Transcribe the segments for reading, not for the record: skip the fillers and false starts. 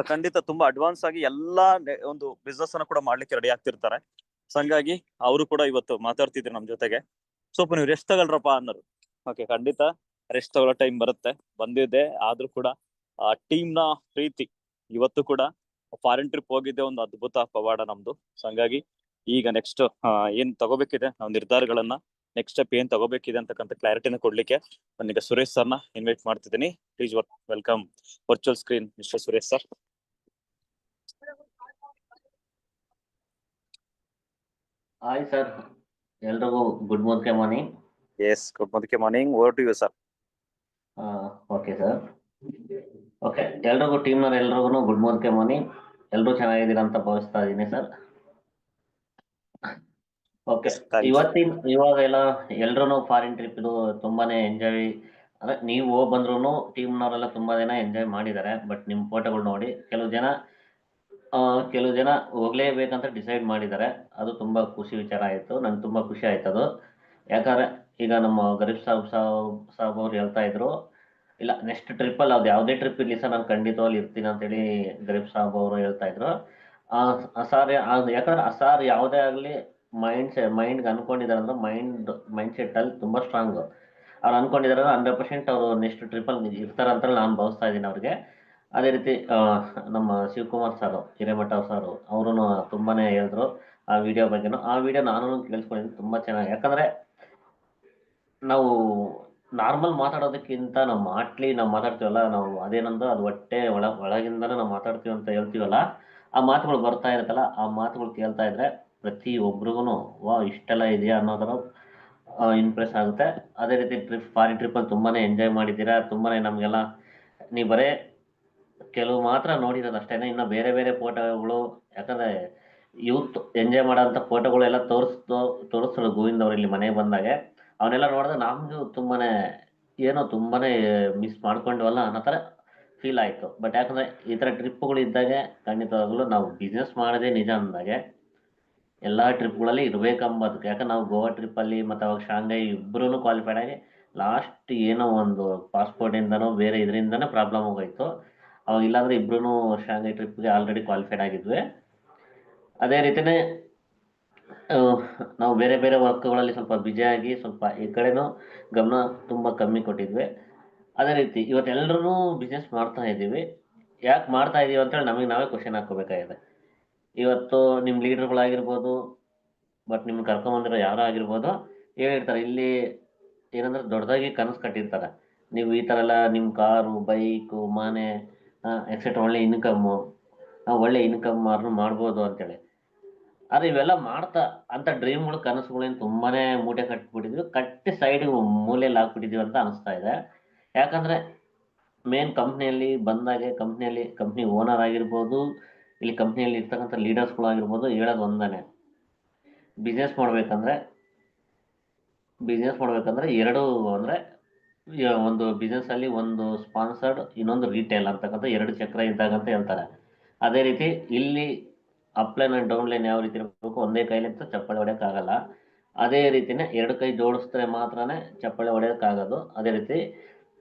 ಖಂಡಿತ ತುಂಬಾ ಅಡ್ವಾನ್ಸ್ ಆಗಿ ಎಲ್ಲಾ ಒಂದು ಬಿಸ್ನೆಸ್ ಅನ್ನ ಕೂಡ ಮಾಡ್ಲಿಕ್ಕೆ ರೆಡಿ ಆಗ್ತಿರ್ತಾರೆ. ಸೊ ಹಂಗಾಗಿ ಅವರು ಕೂಡ ಇವತ್ತು ಮಾತಾಡ್ತಿದ್ರು ನಮ್ ಜೊತೆಗೆ. ಸ್ವಲ್ಪ ನೀವು ರೆಸ್ಟ್ ತಗೊಳ್ರಪ್ಪ ಅನ್ನೋರು. ಓಕೆ, ಖಂಡಿತ ರೆಸ್ಟ್ ತಗೊಳ್ಳೋ ಟೈಮ್ ಬರುತ್ತೆ, ಬಂದಿದೆ. ಆದ್ರೂ ಕೂಡ ಆ ಟೀಮ್ ನ ಪ್ರೀತಿ ಇವತ್ತು ಕೂಡ ಫಾರಿನ್ ಟ್ರಿಪ್ ಹೋಗಿದ್ದೆ ಒಂದು ಅದ್ಭುತ ಪವಾಡ ನಮ್ದು. ಸೊ ಹಂಗಾಗಿ ಈಗ ನೆಕ್ಸ್ಟ್ ಏನ್ ತಗೋಬೇಕಿದೆ ನಾವು ನಿರ್ಧಾರಗಳನ್ನ, ನೆಕ್ಸ್ಟ್ ಸ್ಟೆಪ್ ಏನ್ ತಗೋಬೇಕಿದೆ ಅಂತಕ್ಕಂಥ ಕ್ಲಾರಿಟಿನ ಕೊಡ್ಲಿಕ್ಕೆ ನಾನೀಗ ಸುರೇಶ್ ಸರ್ನ ಇನ್ವೈಟ್ ಮಾಡ್ತಿದ್ದೀನಿ. Please welcome virtual screen mister Suresh sir. Hi sir, ಎಲ್ರಿಗೂ good morning. Yes, good morning. Over to you sir. Okay sir. Okay, ಎಲ್ರಿಗೂ ಟೀಮ್ನವ್ರು ಎಲ್ರಿಗೂ ಗುಡ್ ಮಾರ್ನಿಂಗ್. ಎಲ್ಲರೂ ಚೆನ್ನಾಗಿದ್ದೀರಾ ಅಂತ ಭಾವಿಸ್ತಾ ಇದ್ದೀನಿ ಸರ್. ಓಕೆ, ಇವಾಗೆಲ್ಲ ಎಲ್ರು ಫಾರಿನ್ ಟ್ರಿಪ್ ಇದು ತುಂಬಾನೇ ಎಂಜಾಯ್, ಅಂದ್ರೆ ನೀವು ಹೋಗಿ ಬಂದ್ರು ಟೀಮ್ನವರೆಲ್ಲ ತುಂಬಾ ಜನ ಎಂಜಾಯ್ ಮಾಡಿದ್ದಾರೆ. ಬಟ್ ನಿಮ್ಮ ಫೋಟೋಗಳು ನೋಡಿ ಕೆಲವು ಜನ ಹೋಗ್ಲೇಬೇಕಂತ ಡಿಸೈಡ್ ಮಾಡಿದ್ದಾರೆ. ಅದು ತುಂಬಾ ಖುಷಿ ವಿಚಾರ ಆಯ್ತು, ನಂಗೆ ತುಂಬಾ ಖುಷಿ ಆಯ್ತು ಅದು. ಯಾಕಂದ್ರೆ ಈಗ ನಮ್ಮ ಗರೀಬ್ ಸಾಬ್ ಅವ್ರು ಹೇಳ್ತಾ ಇದ್ರು, ಇಲ್ಲ ನೆಕ್ಸ್ಟ್ ಟ್ರಿಪ್ಪಲ್ಲಿ ಅದು ಯಾವುದೇ ಟ್ರಿಪ್ ಇರಲಿ ಸರ್ ನಾನು ಖಂಡಿತವಾಗಿ ಇರ್ತೀನಿ ಅಂತೇಳಿ ಗರೀಬ್ ಸಾಬ್ ಅವರು ಹೇಳ್ತಾ ಇದ್ರು. ಸರ್ ಯಾಕಂದ್ರೆ ಸಾರ್ ಯಾವುದೇ ಆಗಲಿ ಮೈಂಡ್ಗೆ ಅನ್ಕೊಂಡಿದ್ದಾರೆ ಅಂದ್ರೆ ಮೈಂಡ್ ಸೆಟ್ ಅಲ್ಲಿ ತುಂಬಾ ಸ್ಟ್ರಾಂಗ್. ಅವ್ರು ಅನ್ಕೊಂಡಿದ್ದಾರೆ 100% ಅವರು ನೆಕ್ಸ್ಟ್ ಟ್ರಿಪ್ಪಲ್ಲಿ ಇರ್ತಾರಂತ ನಾನು ಭಾವಿಸ್ತಾ ಇದ್ದೀನಿ ಅವ್ರಿಗೆ. ಅದೇ ರೀತಿ ನಮ್ಮ ಶಿವಕುಮಾರ್ ಸಾರು, ಹಿರೇಮಠ ಸಾರು ಅವರು ತುಂಬಾನೇ ಹೇಳಿದ್ರು ಆ ವಿಡಿಯೋ ಬಗ್ಗೆನೂ. ಆ ವಿಡಿಯೋ ನಾನು ಕೇಳಿಸ್ಕೊಂಡಿದ್ದೀನಿ, ತುಂಬಾ ಚೆನ್ನಾಗಿ. ಯಾಕಂದ್ರೆ ನಾವು ನಾರ್ಮಲ್ ಮಾತಾಡೋದಕ್ಕಿಂತ ನಾವು ಮಾತಾಡ್ತೀವಲ್ಲ, ನಾವು ಅದೇನಂದ್ರೆ ಅದು ಹೊಟ್ಟೆ ಒಳಗಿಂದನೇ ನಾವು ಮಾತಾಡ್ತೀವಿ ಅಂತ ಹೇಳ್ತೀವಲ್ಲ, ಆ ಮಾತುಗಳು ಬರ್ತಾ ಇರುತ್ತಲ್ಲ, ಆ ಮಾತುಗಳು ಕೇಳ್ತಾ ಇದ್ರೆ ಪ್ರತಿ ಒಬ್ರಿಗೂ ವಾ ಇಷ್ಟೆಲ್ಲ ಇದೆಯಾ ಅನ್ನೋದರ ಇಂಪ್ರೆಸ್ ಆಗುತ್ತೆ. ಅದೇ ರೀತಿ ಫಾರಿನ್ ಟ್ರಿಪ್ಪಲ್ಲಿ ತುಂಬಾನೇ ಎಂಜಾಯ್ ಮಾಡಿದ್ದೀರಾ, ತುಂಬಾನೇ ನಮಗೆಲ್ಲ ನೀವು ಬರೇ ಕೆಲವು ಮಾತ್ರ ನೋಡಿರೋದು ಅಷ್ಟೇನೆ. ಇನ್ನು ಬೇರೆ ಬೇರೆ ಫೋಟೋಗಳು, ಯಾಕಂದ್ರೆ ಯೂತ್ ಎಂಜಾಯ್ ಮಾಡೋಂಥ ಫೋಟೋಗಳೆಲ್ಲ ತೋರಿಸ್ತಾರೆ ಗೋವಿಂದ್ ಅವ್ರು ಇಲ್ಲಿ ಮನೆಗೆ ಬಂದಾಗೆ. ಅವನ್ನೆಲ್ಲ ನೋಡಿದ್ರೆ ನಮಗೂ ತುಂಬಾನೇ ಮಿಸ್ ಮಾಡ್ಕೊಂಡ್ವಲ್ಲ ಅನ್ನೋ ಥರ ಫೀಲ್ ಆಯಿತು. ಬಟ್ ಯಾಕಂದ್ರೆ ಈ ಥರ ಟ್ರಿಪ್ಗಳು ಇದ್ದಾಗೆ ಖಂಡಿತವಾಗ್ಲೂ ನಾವು ಬಿಸ್ನೆಸ್ ಮಾಡೋದೇ ನಿಜ ಅಂದಾಗೆ ಎಲ್ಲ ಟ್ರಿಪ್ಗಳಲ್ಲಿ ಇರಬೇಕಂಬದಕ್ಕೆ. ಯಾಕಂದ್ರೆ ನಾವು ಗೋವಾ ಟ್ರಿಪ್ಪಲ್ಲಿ ಮತ್ತು ಅವಾಗ ಶಾಂಘೈ ಇಬ್ಬರೂ ಕ್ವಾಲಿಫೈಡ್ ಆಗಿ ಲಾಸ್ಟ್ ಏನೋ ಒಂದು ಪಾಸ್ಪೋರ್ಟಿಂದನೋ ಬೇರೆ ಇದರಿಂದನೇ ಪ್ರಾಬ್ಲಮ್ ಹೋಗೋಯ್ತು. ಅವಾಗ ಇಲ್ಲಾಂದ್ರೆ ಇಬ್ಬರೂ ಶಾಂಘೈ ಟ್ರಿಪ್ಗೆ ಆಲ್ರೆಡಿ ಕ್ವಾಲಿಫೈಡ್ ಆಗಿದ್ವಿ. ಅದೇ ರೀತಿಯೇ ನಾವು ಬೇರೆ ಬೇರೆ ವರ್ಕ್ಗಳಲ್ಲಿ ಸ್ವಲ್ಪ ಬ್ಯುಸಿಯಾಗಿ ಸ್ವಲ್ಪ ಈ ಕಡೆನೂ ಗಮನ ತುಂಬ ಕಮ್ಮಿ ಕೊಟ್ಟಿದ್ವಿ. ಅದೇ ರೀತಿ ಇವತ್ತೆಲ್ಲರೂ ಬಿಸ್ನೆಸ್ ಮಾಡ್ತಾ ಇದ್ದೀವಿ. ಯಾಕೆ ಮಾಡ್ತಾ ಇದ್ದೀವಿ ಅಂತೇಳಿ ನಮಗೆ ನಾವೇ ಕ್ವಶನ್ ಹಾಕ್ಕೋಬೇಕಾಗಿದೆ. ಇವತ್ತು ನಿಮ್ಮ ಲೀಡರ್ಗಳಾಗಿರ್ಬೋದು, ಬಟ್ ನಿಮ್ಗೆ ಕರ್ಕೊಂಬಂದಿರೋ ಯಾರೋ ಆಗಿರ್ಬೋದು, ಹೇಳಿರ್ತಾರೆ ಇಲ್ಲಿ ಏನಂದ್ರೆ ದೊಡ್ಡದಾಗಿ ಕನಸು ಕಟ್ಟಿರ್ತಾರೆ. ನೀವು ಈ ಥರ ಎಲ್ಲ ನಿಮ್ಮ ಕಾರು, ಬೈಕು, ಮನೆ ಎಕ್ಸೆಟ್ರಾ ಒಳ್ಳೆ ಇನ್ಕಮ್ಮು, ಒಳ್ಳೆ ಇನ್ಕಮ್ ಮಾಡ್ಬೋದು ಅಂತೇಳಿ. ಆದರೆ ಇವೆಲ್ಲ ಮಾಡ್ತಾ ಅಂತ ಡ್ರೀಮ್ಗಳು, ಕನಸುಗಳೇನು ತುಂಬಾನೇ ಮೂಟೆ ಕಟ್ಬಿಟ್ಟಿದ್ವಿ, ಕಟ್ಟಿ ಸೈಡ್ಗೆ ಮೂಲೆಯಲ್ಲಿ ಹಾಕ್ಬಿಟ್ಟಿದ್ವಿ ಅಂತ ಅನಿಸ್ತಾ ಇದೆ. ಯಾಕಂದರೆ ಮೇನ್ ಕಂಪ್ನಿಯಲ್ಲಿ ಬಂದಾಗೆ ಕಂಪ್ನಿ ಓನರ್ ಆಗಿರ್ಬೋದು, ಇಲ್ಲಿ ಕಂಪ್ನಿಯಲ್ಲಿ ಇರ್ತಕ್ಕಂಥ ಲೀಡರ್ಸ್ಗಳಾಗಿರ್ಬೋದು ಹೇಳೋದು ಒಂದೇ, ಬಿಸ್ನೆಸ್ ಮಾಡಬೇಕಂದ್ರೆ ಎರಡು, ಅಂದರೆ ಒಂದು ಬಿಸ್ನೆಸ್ಸಲ್ಲಿ ಒಂದು ಸ್ಪಾನ್ಸರ್ಡ್, ಇನ್ನೊಂದು ರಿಟೇಲ್ ಅಂತಕ್ಕಂಥ ಎರಡು ಚಕ್ರ ಇದ್ದಾಗಂತ ಹೇಳ್ತಾರೆ. ಅದೇ ರೀತಿ ಇಲ್ಲಿ ಅಪ್ಲೈನ್ ಆ್ಯಂಡ್ ಡೌನ್ಲೈನ್ ಯಾವ ರೀತಿ ಇರಬೇಕು, ಒಂದೇ ಕೈಲಿಂದ ಚಪ್ಪಾಳೆ ಹೊಡೆಯೋಕ್ಕಾಗಲ್ಲ. ಅದೇ ರೀತಿಯೇ ಎರಡು ಕೈ ಜೋಡಿಸಿದ್ರೆ ಮಾತ್ರನೇ ಚಪ್ಪಾಳೆ ಹೊಡೆಯೋಕ್ಕಾಗೋದು. ಅದೇ ರೀತಿ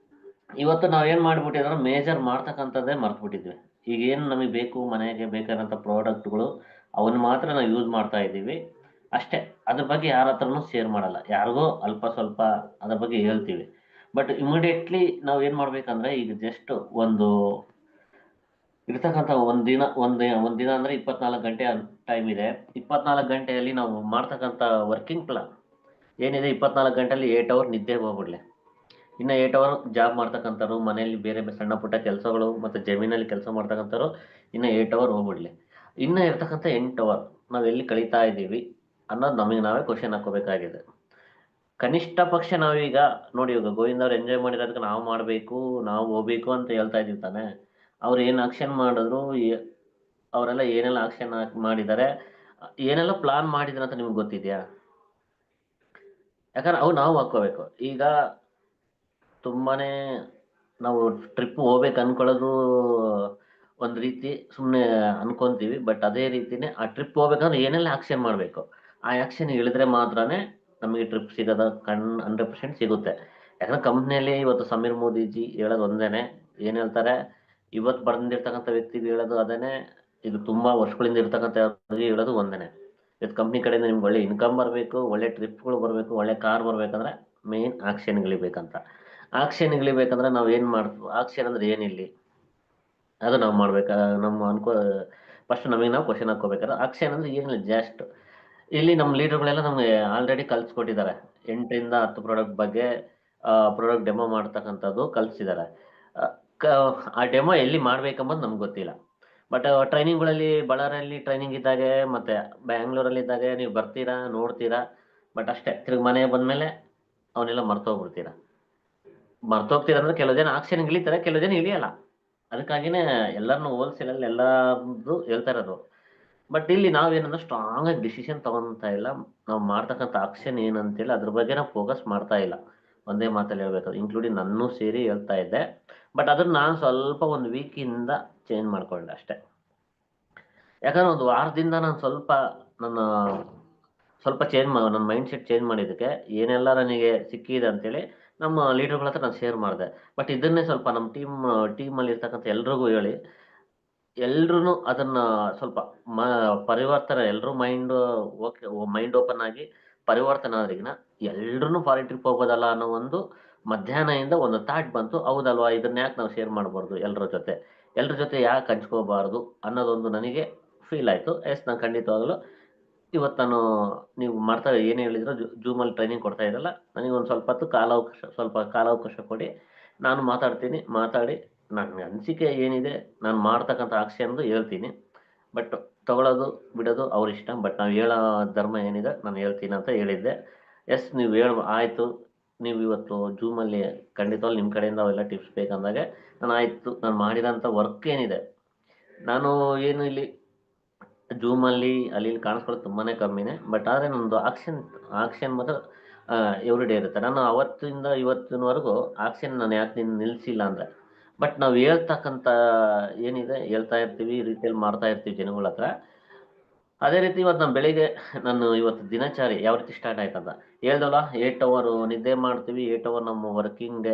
ಇವತ್ತು ನಾವೇನು ಮಾಡಿಬಿಟ್ಟಿದ್ರೆ ಮೇಜರ್ ಮಾಡ್ತಕ್ಕಂಥದ್ದೇ ಮರ್ತ್ಬಿಟ್ಟಿದ್ವಿ. ಈಗೇನು ನಮಗೆ ಬೇಕು, ಮನೆಗೆ ಬೇಕಾದಂಥ ಪ್ರಾಡಕ್ಟ್ಗಳು ಅವನ್ನ ಮಾತ್ರ ನಾವು ಯೂಸ್ ಮಾಡ್ತಾ ಇದ್ದೀವಿ ಅಷ್ಟೇ. ಅದ್ರ ಬಗ್ಗೆ ಯಾರ ಹತ್ರನೂ ಶೇರ್ ಮಾಡಲ್ಲ, ಯಾರಿಗೋ ಅಲ್ಪ ಸ್ವಲ್ಪ ಅದ್ರ ಬಗ್ಗೆ ಹೇಳ್ತೀವಿ. ಬಟ್ ಇಮಿಡಿಯೇಟ್ಲಿ ನಾವು ಏನು ಮಾಡಬೇಕಂದ್ರೆ, ಈಗ ಜಸ್ಟ್ ಒಂದು ಇರ್ತಕ್ಕಂಥ ಒಂದಿನ ಅಂದರೆ 24 ಗಂಟೆ ಟೈಮ್ ಇದೆ. 24 ಗಂಟೆಯಲ್ಲಿ ನಾವು ಮಾಡ್ತಕ್ಕಂಥ ವರ್ಕಿಂಗ್ ಪ್ಲಾನ್ ಏನಿದೆ, 24 ಗಂಟೆಯಲ್ಲಿ 8 ಅವರ್ ನಿದ್ದೆಗೆ ಹೋಗ್ಬಿಡ್ಲಿ, ಇನ್ನು 8 ಅವರ್ ಜಾಬ್ ಮಾಡ್ತಕ್ಕಂಥವ್ರು, ಮನೆಯಲ್ಲಿ ಬೇರೆ ಸಣ್ಣ ಪುಟ್ಟ ಕೆಲಸಗಳು ಮತ್ತು ಜಮೀನಲ್ಲಿ ಕೆಲಸ ಮಾಡ್ತಕ್ಕಂಥವ್ರು ಇನ್ನು 8 ಅವರ್ ಹೋಗ್ಬಿಡ್ಲಿ, ಇನ್ನು ಇರ್ತಕ್ಕಂಥ 8 ಅವರ್ ನಾವು ಎಲ್ಲಿ ಕಳೀತಾ ಇದ್ದೀವಿ ಅನ್ನೋದು ನಮಗೆ ನಾವೇ ಕ್ವಶನ್ ಹಾಕೋಬೇಕಾಗಿದೆ. ಕನಿಷ್ಠ ಪಕ್ಷ ನಾವೀಗ ನೋಡಿ, ಇವಾಗ ಗೋವಿಂದ ಅವ್ರು ಎಂಜಾಯ್ ಮಾಡಿರೋದಕ್ಕೆ ನಾವು ಮಾಡಬೇಕು, ನಾವು ಹೋಗ್ಬೇಕು ಅಂತ ಹೇಳ್ತಾ ಇದ್ದೀವಿ ತಾನೆ. ಅವ್ರು ಏನು ಆಕ್ಷನ್ ಮಾಡಿದ್ರು, ಅವರೆಲ್ಲ ಏನೆಲ್ಲ ಆಕ್ಷನ್ ಮಾಡಿದ್ದಾರೆ, ಏನೆಲ್ಲ ಪ್ಲಾನ್ ಮಾಡಿದ್ರು ಅಂತ ನಿಮ್ಗೆ ಗೊತ್ತಿದೆಯಾ? ಯಾಕಂದ್ರೆ ಅವು ನಾವು ಹಾಕ್ಕೋಬೇಕು. ಈಗ ತುಂಬಾನೇ ನಾವು ಟ್ರಿಪ್ ಹೋಗ್ಬೇಕು ಅನ್ಕೊಳ್ಳೋದು ಒಂದು ರೀತಿ ಸುಮ್ಮನೆ ಅನ್ಕೊಂತೀವಿ. ಬಟ್ ಅದೇ ರೀತಿನೇ ಆ ಟ್ರಿಪ್ ಹೋಗ್ಬೇಕಂದ್ರೆ ಏನೆಲ್ಲ ಆಕ್ಷನ್ ಮಾಡಬೇಕು, ಆ ಆಕ್ಷನ್ ಇಳಿದ್ರೆ ಮಾತ್ರನೇ ನಮಗೆ ಟ್ರಿಪ್ ಸಿಗೋದ 100% ಸಿಗುತ್ತೆ. ಯಾಕಂದ್ರೆ ಕಂಪ್ನಿಯಲ್ಲಿ ಇವತ್ತು ಸಮೀರ್ ಮೋದಿಜಿ ಹೇಳೋದು ಒಂದೇನೆ, ಏನು ಹೇಳ್ತಾರೆ, ಇವತ್ತು ಬಂದಿರ್ತಕ್ಕಂಥ ವ್ಯಕ್ತಿಗೆ ಹೇಳೋದು ಅದನ್ನೇ, ಇದು ತುಂಬಾ ವರ್ಷಗಳಿಂದ ಇರ್ತಕ್ಕಂಥ ಹೇಳೋದು ಒಂದೇನೆ. ಇವತ್ತು ಕಂಪ್ನಿ ಕಡೆಯಿಂದ ನಿಮ್ಗೆ ಒಳ್ಳೆ ಇನ್ಕಮ್ ಬರಬೇಕು, ಒಳ್ಳೆ ಟ್ರಿಪ್ಗಳು ಬರಬೇಕು, ಒಳ್ಳೆ ಕಾರ್ ಬರ್ಬೇಕಂದ್ರೆ ಮೇನ್ ಆಕ್ಷನ್ ಇಳಿಬೇಕಂತ. ಆಕ್ಷನ್ ಇಳಿಬೇಕಂದ್ರೆ ನಾವು ಏನು ಮಾಡ್ತೀವಿ, ಆಕ್ಷನ್ ಅಂದ್ರೆ ಏನಿಲ್ಲಿ ಅದು ನಾವು ಮಾಡ್ಬೇಕಾ, ನಮ್ಮ ಫಸ್ಟ್ ನಮಗೆ ನಾವು ಕ್ವಶನ್ ಹಾಕೋಬೇಕಾದ್ರೆ ಆಕ್ಷನ್ ಅಂದ್ರೆ ಏನಿಲ್ಲ, ಜಸ್ಟ್ ಇಲ್ಲಿ ನಮ್ಮ ಲೀಡರ್ಗಳೆಲ್ಲ ನಮಗೆ ಆಲ್ರೆಡಿ ಕಲ್ಸ್ಕೊಟ್ಟಿದ್ದಾರೆ. 8ರಿಂದ 10 ಪ್ರಾಡಕ್ಟ್ ಬಗ್ಗೆ ಪ್ರಾಡಕ್ಟ್ ಡೆಮೋ ಮಾಡ್ತಕ್ಕಂಥದ್ದು ಕಲಿಸಿದ್ದಾರೆ. ಆ ಡೆಮೋ ಎಲ್ಲಿ ಮಾಡ್ಬೇಕಂಬುದು ನಮ್ಗೆ ಗೊತ್ತಿಲ್ಲ. ಬಟ್ ಟ್ರೈನಿಂಗ್ಗಳಲ್ಲಿ ಬಳ್ಳಾರಿಯಲ್ಲಿ ಟ್ರೈನಿಂಗ್ ಇದ್ದಾಗೆ ಮತ್ತೆ ಬ್ಯಾಂಗ್ಳೂರಲ್ಲಿ ಇದ್ದಾಗ ನೀವು ಬರ್ತೀರಾ, ನೋಡ್ತೀರಾ, ಬಟ್ ಅಷ್ಟೇ ತಿರ್ಗಿ ಮನೆಗೆ ಬಂದಮೇಲೆ ಅವನ್ನೆಲ್ಲ ಮರ್ತೋಗ್ಬಿಡ್ತೀರಾ. ಮರ್ತೋಗ್ತೀರಾ ಅಂದ್ರೆ ಕೆಲವು ಜನ ಆಕ್ಷನ್ ಇಳಿತಾರೆ, ಕೆಲವು ಜನ ಇಳಿಯಲ್ಲ. ಅದಕ್ಕಾಗಿನೇ ಎಲ್ಲರನ್ನೂ ಹೋಲ್ಸೇಲಲ್ಲಿ ಎಲ್ಲರದ್ದು ಹೇಳ್ತಾ ಇರೋದು. ಬಟ್ ಇಲ್ಲಿ ನಾವೇನಂದ್ರೆ ಸ್ಟ್ರಾಂಗ್ ಆಗಿ ಡಿಸಿಷನ್ ತಗೊಂತ ಇಲ್ಲ. ನಾವು ಮಾಡ್ತಕ್ಕಂಥ ಆಕ್ಷನ್ ಏನಂತೇಳಿ ಅದ್ರ ಬಗ್ಗೆ ನಾವು ಫೋಕಸ್ ಮಾಡ್ತಾ ಇಲ್ಲ. ಒಂದೇ ಮಾತಲ್ಲಿ ಹೇಳ್ಬೇಕು, ಇನ್ಕ್ಲೂಡಿಂಗ್ ನನ್ನೂ ಸೇರಿ ಹೇಳ್ತಾ ಇದ್ದೆ. ಬಟ್ ಅದನ್ನ ನಾನು ಸ್ವಲ್ಪ ಒಂದು ವೀಕಿಂದ ಚೇಂಜ್ ಮಾಡ್ಕೊಂಡೆ ಅಷ್ಟೇ. ಯಾಕಂದ್ರೆ ಒಂದು ವಾರದಿಂದ ನಾನು ನನ್ನ ನನ್ನ ಮೈಂಡ್ ಸೆಟ್ ಚೇಂಜ್ ಮಾಡಿದ್ದಕ್ಕೆ ಏನೆಲ್ಲ ನನಗೆ ಸಿಕ್ಕಿದೆ ಅಂತೇಳಿ ನಮ್ಮ ಲೀಡರ್ಗಳ ಹತ್ರ ನಾನು ಶೇರ್ ಮಾಡಿದೆ. ಬಟ್ ಇದನ್ನೇ ಸ್ವಲ್ಪ ನಮ್ಮ ಟೀಮಲ್ಲಿ ಇರ್ತಕ್ಕಂಥ ಎಲ್ರಿಗೂ ಹೇಳಿ, ಎಲ್ರೂ ಅದನ್ನ ಸ್ವಲ್ಪ ಪರಿವರ್ತನೆ, ಎಲ್ಲರೂ ಮೈಂಡ್ ಓಪನ್ ಆಗಿ ಪರಿವರ್ತನೆ ಆದ್ರಿಗಿನ ಎಲ್ರೂ ಫಾರಿನ್ ಟ್ರಿಪ್ ಹೋಗೋದಲ್ಲ ಅನ್ನೋ ಒಂದು ಮಧ್ಯಾಹ್ನದಿಂದ ಒಂದು ಥಾಟ್ ಬಂತು. ಹೌದಲ್ವಾ, ಇದನ್ನ ಯಾಕೆ ನಾವು ಶೇರ್ ಮಾಡಬಾರ್ದು, ಎಲ್ಲರ ಜೊತೆ ಯಾಕೆ ಹಂಚ್ಕೋಬಾರ್ದು ಅನ್ನೋದೊಂದು ನನಗೆ ಫೀಲ್ ಆಯಿತು. ನಾನು ಖಂಡಿತವಾಗಲು ಇವತ್ತು ನೀವು ಮಾಡ್ತಾ ಏನು ಹೇಳಿದ್ರು, ಜೂಮಲ್ಲಿ ಟ್ರೈನಿಂಗ್ ಕೊಡ್ತಾ ಇದ್ದಲ್ಲ, ನನಗೆ ಒಂದು ಸ್ವಲ್ಪ ಕಾಲಾವಕಾಶ ಕೊಡಿ, ನಾನು ಮಾತಾಡಿ ನನ್ನ ಅನಿಸಿಕೆ ಏನಿದೆ, ನಾನು ಮಾಡ್ತಕ್ಕಂಥ ಆಕ್ಷನ್ದು ಹೇಳ್ತೀನಿ. ಬಟ್ ತಗೊಳ್ಳೋದು ಬಿಡೋದು ಅವ್ರ ಇಷ್ಟ. ಬಟ್ ನಾವು ಹೇಳೋ ಧರ್ಮ ಏನಿದೆ ನಾನು ಹೇಳ್ತೀನಿ ಅಂತ ಹೇಳಿದ್ದೆ. ನೀವು ಆಯಿತು, ನೀವು ಇವತ್ತು ಜೂಮಲ್ಲಿ ಖಂಡಿತವಾಗ್ಲೂ ನಿಮ್ಮ ಕಡೆಯಿಂದ ಅವೆಲ್ಲ ಟಿಪ್ಸ್ ಬೇಕಂದಾಗ ನಾನು ಮಾಡಿರೋಂಥ ವರ್ಕ್ ಏನಿದೆ, ನಾನು ಏನು ಇಲ್ಲಿ ಜೂಮಲ್ಲಿ ಅಲ್ಲಿ ಕಾಣಿಸ್ಕೊಳ್ಳೋದು ತುಂಬಾ ಕಮ್ಮಿನೇ. ಬಟ್ ಆದರೆ ನಮ್ಮದು ಆಕ್ಷನ್ ಮಾತ್ರ ಎವ್ರಿ ಡೇ ಇರುತ್ತೆ. ನಾನು ಅವತ್ತಿಂದ ಇವತ್ತಿನವರೆಗೂ ಆಕ್ಷನ್ ನಾನು ಯಾಕೆ ನಿಲ್ಲಿಸಿಲ್ಲ ಅಂದರೆ, ಬಟ್ ನಾವು ಹೇಳ್ತಕ್ಕಂಥ ಏನಿದೆ ಹೇಳ್ತಾ ಇರ್ತೀವಿ, ರೀಟೇಲ್ ಮಾಡ್ತಾ ಇರ್ತೀವಿ ಜನಗಳ ಹತ್ರ. ಅದೇ ರೀತಿ ನಾನು ಇವತ್ತು ದಿನಚರಿ ಯಾವ ರೀತಿ ಸ್ಟಾರ್ಟ್ ಆಯ್ತಂತ ಹೇಳ್ದಲ್ಲ. 8 ಅವರ್ ನಿದ್ದೆ ಮಾಡ್ತೀವಿ, 8 ಅವರ್ ನಮ್ಮ ವರ್ಕಿಂಗ್ ಡೇ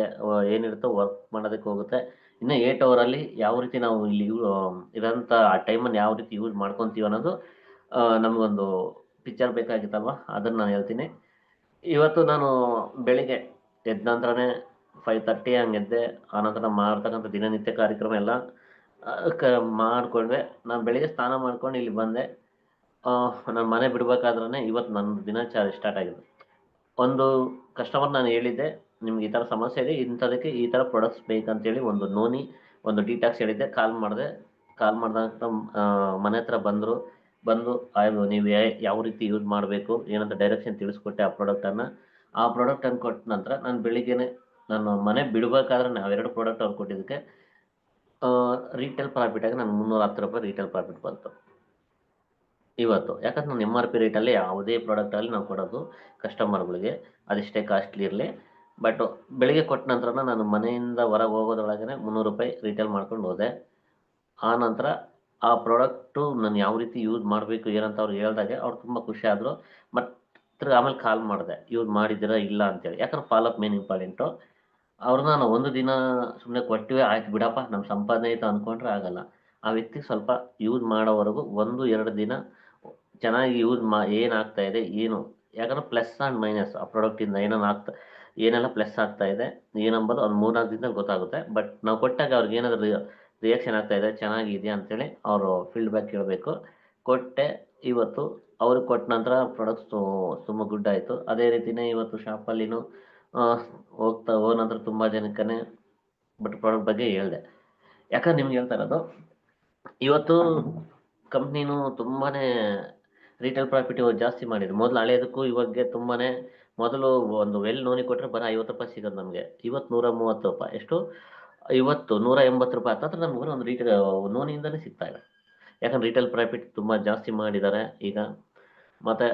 ಏನಿರುತ್ತೋ ವರ್ಕ್ ಮಾಡೋದಕ್ಕೆ ಹೋಗುತ್ತೆ. ಇನ್ನು 8 ಅವರಲ್ಲಿ ಯಾವ ರೀತಿ ನಾವು ಇಲ್ಲಿ ಇರೋಂಥ ಆ ಟೈಮನ್ನು ಯಾವ ರೀತಿ ಯೂಸ್ ಮಾಡ್ಕೊತೀವಿ ಅನ್ನೋದು ನಮಗೊಂದು ಪಿಕ್ಚರ್ ಬೇಕಾಗಿತ್ತಲ್ವ, ಅದನ್ನು ನಾನು ಹೇಳ್ತೀನಿ. ಇವತ್ತು ನಾನು ಬೆಳಿಗ್ಗೆ ಎದ್ದ ನಂತರನೇ 5:30 ಹಂಗೆ ಎದ್ದೆ. ಆನಂತರ ಮಾಡ್ತಕ್ಕಂಥ ದಿನನಿತ್ಯ ಕಾರ್ಯಕ್ರಮ ಎಲ್ಲ ಮಾಡಿಕೊಂಡ್ರೆ ನಾನು ಬೆಳಿಗ್ಗೆ ಸ್ನಾನ ಮಾಡ್ಕೊಂಡು ಇಲ್ಲಿ ಬಂದೆ. ನಾನು ಮನೆ ಬಿಡ್ಬೇಕಾದ್ರೆ ಇವತ್ತು ನನ್ನ ದಿನಚರಿ ಸ್ಟಾರ್ಟ್ ಆಗಿದೆ. ಒಂದು ಕಸ್ಟಮರ್ ನಾನು ಹೇಳಿದ್ದೆ, ನಿಮ್ಗೆ ಈ ಥರ ಸಮಸ್ಯೆ ಇದೆ, ಇಂಥದಕ್ಕೆ ಈ ಥರ ಪ್ರಾಡಕ್ಟ್ಸ್ ಬೇಕಂತೇಳಿ ಒಂದು ಡಿಟಾಕ್ಸ್ ಹೇಳಿದ್ದೆ. ಕಾಲ್ ಮಾಡಿದಾಗ ಮನೆ ಹತ್ರ ಬಂದು ನೀವು ಯಾವ ರೀತಿ ಯೂಸ್ ಮಾಡಬೇಕು ಏನಂತ ಡೈರೆಕ್ಷನ್ ತಿಳಿಸ್ಕೊಟ್ಟೆ. ಆ ಪ್ರಾಡಕ್ಟನ್ನು ಕೊಟ್ಟ ನಂತರ ನಾನು ಬೆಳಿಗ್ಗೆನೆ ನಾನು ಮನೆ ಬಿಡಬೇಕಾದ್ರೆ ನಾವೆರಡು ಪ್ರಾಡಕ್ಟ್ ಅವ್ರು ಕೊಟ್ಟಿದ್ದಕ್ಕೆ ರೀಟೇಲ್ ಪ್ರಾಫಿಟಾಗಿ ನಾನು 310 ರೂಪಾಯಿ ರೀಟೇಲ್ ಪ್ರಾಫಿಟ್ ಬಂತು ಇವತ್ತು. ಯಾಕಂದ್ರೆ ನಾನು MRP ರೇಟಲ್ಲಿ ಯಾವುದೇ ಪ್ರಾಡಕ್ಟಲ್ಲಿ ನಾವು ಕೊಡೋದು ಕಸ್ಟಮರ್ಗಳಿಗೆ, ಅದೆಷ್ಟೇ ಕಾಸ್ಟ್ಲಿ ಇರಲಿ. ಬಟ್ ಬೆಳಿಗ್ಗೆ ಕೊಟ್ಟ ನಂತರ ನಾನು ಮನೆಯಿಂದ ಹೊರಗೆ ಹೋಗೋದ್ರೊಳಗೆ 300 ರೂಪಾಯಿ ರೀಟೇಲ್ ಮಾಡ್ಕೊಂಡು ಹೋದೆ. ಆ ನಂತರ ಆ ಪ್ರಾಡಕ್ಟು ನಾನು ಯಾವ ರೀತಿ ಯೂಸ್ ಮಾಡಬೇಕು ಏನಂತ ಅವ್ರು ಹೇಳಿದಾಗೆ ಅವ್ರು ತುಂಬ ಖುಷಿ ಆದರು. ಮತ್ತು ಆಮೇಲೆ ಕಾಲ್ ಮಾಡಿದೆ, ಯೂಸ್ ಮಾಡಿದ್ದೀರಾ ಇಲ್ಲ ಅಂತೇಳಿ. ಯಾಕಂದ್ರೆ ಫಾಲೋಅಪ್ ಮೇನ್ ಇಂಪಾರ್ಟೆಂಟು. ಅವ್ರನ್ನ ನಾವು ಒಂದು ದಿನ ಸುಮ್ಮನೆ ಕೊಟ್ಟಿವೆ ಆಯ್ತು ಬಿಡಪ್ಪ ನಮ್ಮ ಸಂಪಾದನೆ ಆಯಿತು ಅಂದ್ಕೊಂಡ್ರೆ ಆಗಲ್ಲ. ಆ ವ್ಯಕ್ತಿ ಸ್ವಲ್ಪ ಯೂಸ್ ಮಾಡೋವರೆಗೂ 1-2 ದಿನ ಚೆನ್ನಾಗಿ ಏನಾಗ್ತಾ ಇದೆ ಏನು, ಯಾಕಂದ್ರೆ ಪ್ಲಸ್ ಆ್ಯಂಡ್ ಮೈನಸ್ ಆ ಪ್ರಾಡಕ್ಟಿಂದ ಏನೆಲ್ಲ ಪ್ಲಸ್ ಆಗ್ತಾ ಇದೆ ಏನಂಬೋದು ಅದು 3-4 ದಿನದಲ್ಲಿ ಗೊತ್ತಾಗುತ್ತೆ. ಬಟ್ ನಾವು ಕೊಟ್ಟಾಗ ಅವ್ರಿಗೆ ಏನಾದರೂ ರಿಯಾಕ್ಷನ್ ಆಗ್ತಾ ಇದೆ, ಚೆನ್ನಾಗಿದೆಯಾ ಅಂತೇಳಿ ಅವರು ಫೀಡ್ಬ್ಯಾಕ್ ಕೇಳಬೇಕು. ಕೊಟ್ಟೆ. ಇವತ್ತು ಅವ್ರಿಗೆ ಕೊಟ್ಟ ನಂತರ ಪ್ರಾಡಕ್ಟ್ಸ್ ತುಂಬ ಗುಡ್ ಆಯಿತು. ಅದೇ ರೀತಿಯೇ ಇವತ್ತು ಶಾಪಲ್ಲಿನೂ ಹೋದ ನಂತರ ತುಂಬ ಜನಕ್ಕೇ ಬಟ್ ಪ್ರಾಡಕ್ಟ್ ಬಗ್ಗೆ ಹೇಳಿದೆ. ಯಾಕಂದ್ರೆ ನಿಮ್ಗೆ ಹೇಳ್ತಾ ಇರೋದು, ಇವತ್ತು ಕಂಪ್ನಿನೂ ತುಂಬಾ ರೀಟೇಲ್ ಪ್ರಾಫಿಟ್ ಇವಾಗ ಜಾಸ್ತಿ ಮಾಡಿದೆ. ಮೊದಲು ಹಳೆಯದಕ್ಕೂ ಇವಾಗೆ ಮೊದಲು ಒಂದು ನೋನಿ ಕೊಟ್ಟರೆ ಬರೀ 50 ರೂಪಾಯಿ ಸಿಗೋದು ನಮಗೆ. ಇವತ್ತು 130 ರೂಪಾಯಿ, ಎಷ್ಟು ಇವತ್ತು 180 ರೂಪಾಯಿ ಹತ್ತಿರ ನಮ್ಗೆ ಒಂದು ರೀಟೇಲ್ ನೋನಿಯಿಂದನೇ ಸಿಗ್ತಾ ಇದೆ. ಯಾಕಂದ್ರೆ ರೀಟೇಲ್ ಪ್ರಾಫಿಟ್ ತುಂಬ ಜಾಸ್ತಿ ಮಾಡಿದ್ದಾರೆ ಈಗ. ಮತ್ತು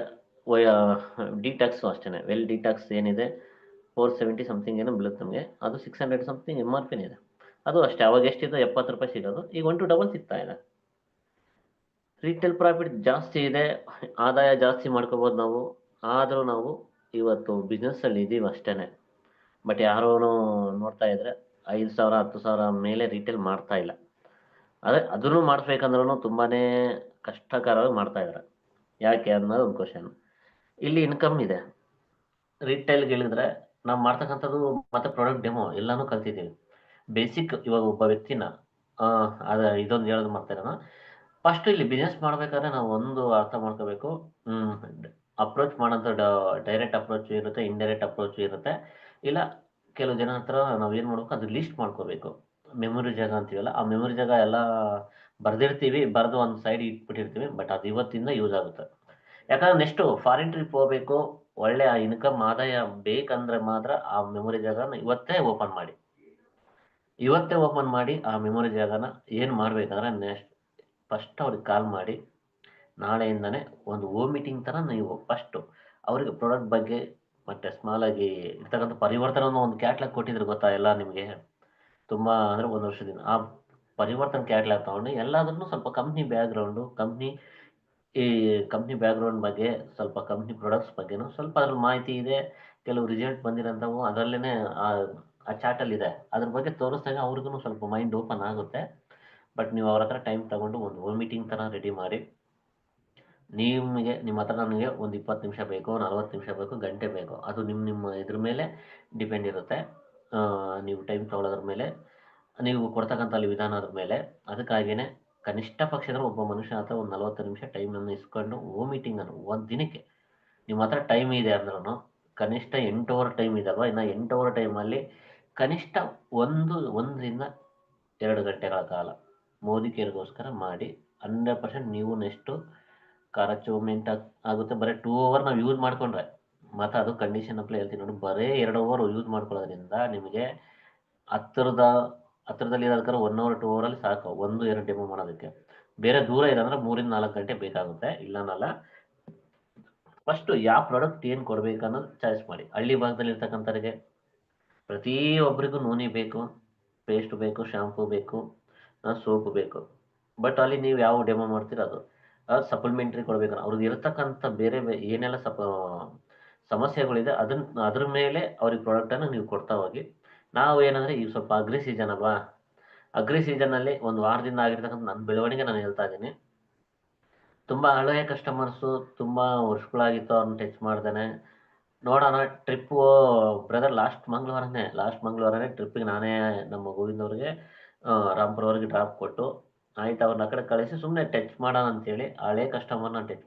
ಡಿಟ್ಯಾಕ್ಸು ಅಷ್ಟೇ, ಡಿಟ್ಯಾಕ್ಸ್ ಏನಿದೆ 470 ಸಮಥಿಂಗ್ ಏನೋ ಬೀಳುತ್ತೆ ನಮಗೆ, ಅದು 600 ಸಮಥಿಂಗ್ MRP ಇದೆ. ಅದು ಅಷ್ಟೇ, ಅವಾಗ ಎಷ್ಟಿದೆ 70 ರೂಪಾಯಿ ಸಿಗೋದು, ಈಗ 1-2 ಸಿಗ್ತಾ ಇದೆ. ರೀಟೇಲ್ ಪ್ರಾಫಿಟ್ ಜಾಸ್ತಿ ಇದೆ, ಆದಾಯ ಜಾಸ್ತಿ ಮಾಡ್ಕೋಬೋದು ನಾವು. ಆದರೂ ನಾವು ಇವತ್ತು ಬಿಸ್ನೆಸ್ಸಲ್ಲಿ ಇದ್ದೀವಿ ಅಷ್ಟೇ. ಬಟ್ ಯಾರೂ ನೋಡ್ತಾ ಇದ್ರೆ 5,000 10,000 ಮೇಲೆ ರೀಟೇಲ್ ಮಾಡ್ತಾ ಇಲ್ಲ. ಅದೇ ಅದನ್ನು ಮಾಡಿಸ್ಬೇಕಂದ್ರೂ ತುಂಬಾನೇ ಕಷ್ಟಕರವಾಗಿ ಮಾಡ್ತಾ ಇದ್ದಾರೆ. ಯಾಕೆ ಅನ್ನೋದು ಒಂದು ಕ್ವಶನ್. ಇಲ್ಲಿ ಇನ್ಕಮ್ ಇದೆ. ರಿಟೇಲ್ಗೆ ಹೇಳಿದ್ರೆ ನಾವು ಮಾಡ್ತಕ್ಕಂಥದ್ದು ಮತ್ತೆ ಪ್ರಾಡಕ್ಟ್ ಡೆಮೋ ಎಲ್ಲಾನು ಕಲ್ತಿದ್ದೀವಿ. ಬೇಸಿಕ್ ಇವಾಗ ಒಬ್ಬ ವ್ಯಕ್ತಿನ ಇದೊಂದು ಹೇಳೋದು ಮಾಡ್ತಾ ಇರೋಣ. ಫಸ್ಟ್ ಇಲ್ಲಿ ಬಿಸ್ನೆಸ್ ಮಾಡ್ಬೇಕಾದ್ರೆ ನಾವು ಒಂದು ಅರ್ಥ ಮಾಡ್ಕೋಬೇಕು. ಅಪ್ರೋಚ್ ಮಾಡೋಂಥ ಡೈರೆಕ್ಟ್ ಅಪ್ರೋಚ್ ಇರುತ್ತೆ, ಇಂಡೈರೆಕ್ಟ್ ಅಪ್ರೋಚ್ ಇರುತ್ತೆ. ಇಲ್ಲ ಕೆಲವು ಜನ ಹತ್ರ ನಾವು ಏನು ಮಾಡ್ಬೇಕು, ಅದು ಲಿಸ್ಟ್ ಮಾಡ್ಕೋಬೇಕು. ಮೆಮೊರಿ ಜಾಗ ಅಂತೀವಲ್ಲ, ಆ ಮೆಮೊರಿ ಜಾಗ ಎಲ್ಲ ಬರ್ದಿರ್ತೀವಿ, ಬರೆದು ಒಂದು ಸೈಡ್ ಇಟ್ಬಿಟ್ಟಿರ್ತೀವಿ. ಬಟ್ ಅದು ಇವತ್ತಿಂದ ಯೂಸ್ ಆಗುತ್ತೆ. ಯಾಕಂದ್ರೆ ನೆಕ್ಸ್ಟು ಫಾರಿನ್ ಟ್ರಿಪ್ ಹೋಗ್ಬೇಕು, ಒಳ್ಳೆ ಇನ್ಕಮ್ ಆದಾಯ ಬೇಕಂದ್ರೆ ಮಾತ್ರ ಆ ಮೆಮೊರಿ ಜಾಗನ ಇವತ್ತೇ ಓಪನ್ ಮಾಡಿ ಆ ಮೆಮೊರಿ ಜಾಗನ ಏನು ಮಾಡ್ಬೇಕಂದ್ರೆ ನೆಕ್ಸ್ಟ್ ಫಸ್ಟ್ ಅವ್ರಿಗೆ ಕಾಲ್ ಮಾಡಿ ನಾಳೆಯಿಂದನೇ ಒಂದು ಮೀಟಿಂಗ್ ಥರ ನೀವು ಫಸ್ಟು ಅವರಿಗೆ ಪ್ರಾಡಕ್ಟ್ ಬಗ್ಗೆ ಮತ್ತು ಸ್ಮಾಲ್ ಆಗಿ ಇರ್ತಕ್ಕಂಥ ಪರಿವರ್ತನೆ ಒಂದು ಕ್ಯಾಟ್ಲಾಗ್ ಕೊಟ್ಟಿದ್ರು ಗೊತ್ತಾ ಎಲ್ಲ ನಿಮಗೆ. ತುಂಬ ಅಂದರೆ ಒಂದು ವರ್ಷದಿಂದ ಆ ಪರಿವರ್ತನೆ ಕ್ಯಾಟ್ಲಾಗ್ ತೊಗೊಂಡು ಎಲ್ಲದನ್ನು ಸ್ವಲ್ಪ ಕಂಪ್ನಿ ಬ್ಯಾಕ್ಗ್ರೌಂಡ್ ಬಗ್ಗೆ, ಸ್ವಲ್ಪ ಕಂಪ್ನಿ ಪ್ರಾಡಕ್ಟ್ಸ್ ಬಗ್ಗೆನೂ ಸ್ವಲ್ಪ ಅದ್ರ ಮಾಹಿತಿ ಇದೆ. ಕೆಲವು ರಿಸಲ್ಟ್ ಬಂದಿರೋಂಥವು ಅದರಲ್ಲೇ ಆ ಚಾರ್ಟಲ್ಲಿದೆ. ಅದ್ರ ಬಗ್ಗೆ ತೋರಿಸಿದಾಗ ಅವ್ರಿಗೂ ಸ್ವಲ್ಪ ಮೈಂಡ್ ಓಪನ್ ಆಗುತ್ತೆ. ಬಟ್ ನೀವು ಅವ್ರ ಹತ್ರ ಟೈಮ್ ತಗೊಂಡು ಒಂದು ಮೀಟಿಂಗ್ ಥರ ರೆಡಿ ಮಾಡಿ, ನಿಮ್ಮ ಹತ್ರ ನನಗೆ ಒಂದು 20 ನಿಮಿಷ ಬೇಕು, 40 ನಿಮಿಷ ಬೇಕು, ಗಂಟೆ ಬೇಕು, ಅದು ನಿಮ್ಮ ಇದ್ರ ಮೇಲೆ ಡಿಪೆಂಡ್ ಇರುತ್ತೆ. ನೀವು ಟೈಮ್ ತೊಗೊಳೋದ್ರ ಮೇಲೆ, ನೀವು ಕೊಡ್ತಕ್ಕಂಥ ಅಲ್ಲಿ ವಿಧಾನದ ಮೇಲೆ. ಅದಕ್ಕಾಗಿಯೇ ಕನಿಷ್ಠ ಪಕ್ಷ ಅಂದರೆ ಒಬ್ಬ ಮನುಷ್ಯ ಹತ್ರ ಒಂದು 40 ನಿಮಿಷ ಟೈಮನ್ನು ಇಸ್ಕೊಂಡು ಮೀಟಿಂಗನ್ನು ಒಂದು ದಿನಕ್ಕೆ ನಿಮ್ಮ ಹತ್ರ ಟೈಮ್ ಇದೆ ಅಂದ್ರೂ ಕನಿಷ್ಠ 8 ಅವರ್ ಟೈಮ್ ಇದೆ ಅಲ್ವಾ, ಇನ್ನು 8 ಅವರ್ ಟೈಮಲ್ಲಿ ಕನಿಷ್ಠ 1ರಿಂದ 2 ಗಂಟೆಗಳ ಕಾಲ ಮೋದಿ ಕೇರ್ಗೋಸ್ಕರ ಮಾಡಿ. 100% ನೀವು ನೆಕ್ಸ್ಟು ಕಾರ ಅಚೀವ್ಮೆಂಟ್ ಆಗುತ್ತೆ. ಬರೀ 2 ಅವರ್ ನಾವು ಯೂಸ್ ಮಾಡಿಕೊಂಡ್ರೆ, ಮತ್ತು ಅದು ಕಂಡೀಷನ್ ಅಪ್ಲೈ ಹೇಳ್ತೀನಿ ನೋಡಿ, ಬರೀ 2 ಅವರ್ ಯೂಸ್ ಮಾಡ್ಕೊಳ್ಳೋದ್ರಿಂದ ನಿಮಗೆ ಹತ್ರದಲ್ಲಿ ಇರೋದಕ್ಕಾದ್ರೆ 1 ಅವರ್ 2 ಅವರಲ್ಲಿ ಸಾಕು 1-2 ಡೆಮೋ ಮಾಡೋದಕ್ಕೆ. ಬೇರೆ ದೂರ ಇರೋಂದ್ರೆ 3ರಿಂದ 4 ಗಂಟೆ ಬೇಕಾಗುತ್ತೆ, ಇಲ್ಲನಲ್ಲ. ಫಸ್ಟು ಯಾವ ಪ್ರಾಡಕ್ಟ್ ಏನು ಕೊಡಬೇಕು ಅನ್ನೋದು ಚಾಯ್ಸ್ ಮಾಡಿ. ಹಳ್ಳಿ ಭಾಗದಲ್ಲಿ ಇರ್ತಕ್ಕಂಥವ್ರಿಗೆ ಪ್ರತಿಯೊಬ್ಬರಿಗೂ ನೂನೆ ಬೇಕು, ಪೇಸ್ಟ್ ಬೇಕು, ಶಾಂಪೂ ಬೇಕು, ಸೋಪು ಬೇಕು. ಬಟ್ ಅಲ್ಲಿ ನೀವು ಯಾವ ಡೆಮೋ ಮಾಡ್ತೀರ ಅದು ಸಪ್ಲಿಮೆಂಟ್ರಿ ಕೊಡಬೇಕು. ಅವ್ರಿಗೆ ಇರತಕ್ಕಂಥ ಬೇರೆ ಏನೆಲ್ಲ ಸಮಸ್ಯೆಗಳಿದೆ ಅದ್ರ ಮೇಲೆ ಅವ್ರಿಗೆ ಪ್ರಾಡಕ್ಟನ್ನು ನೀವು ಕೊಡ್ತಾ ಹೋಗಿ. ನಾವು ಏನಂದರೆ ಈಗ ಸ್ವಲ್ಪ ಅಗ್ರಿ ಸೀಸನ್ ಅಲ್ವಾ, ಅಗ್ರಿ ಸೀಸನ್ನಲ್ಲಿ ಒಂದು ವಾರದಿಂದ ಆಗಿರ್ತಕ್ಕಂಥ ನನ್ನ ಬೆಳವಣಿಗೆ ನಾನು ಹೇಳ್ತಾ ಇದ್ದೀನಿ. ತುಂಬ ಹಳೆಯ ಕಸ್ಟಮರ್ಸು, ತುಂಬ ವರ್ಷಗಳಾಗಿತ್ತು, ಅವ್ರನ್ನ ಟಚ್ ಮಾಡ್ದೇನೆ ನೋಡೋಣ ಟ್ರಿಪ್ಪು ಬ್ರದರ್ ಲಾಸ್ಟ್ ಮಂಗಳವಾರನೇ ಟ್ರಿಪ್ಪಿಗೆ ನಾನೇ ನಮ್ಮ ಗೋವಿಂದ್ ಅವ್ರಿಗೆ ರಾಮ್ಪುರವ್ರಿಗೆ ಡ್ರಾಪ್ ಕೊಟ್ಟು ಆಯ್ತು ಅವ್ರನ್ನ ಆ ಕಡೆ ಕಳಿಸಿ ಸುಮ್ಮನೆ ಟಚ್ ಮಾಡೋಣ ಅಂತೇಳಿ ಹಳೆ ಕಸ್ಟಮರ್ನ ಟಚ್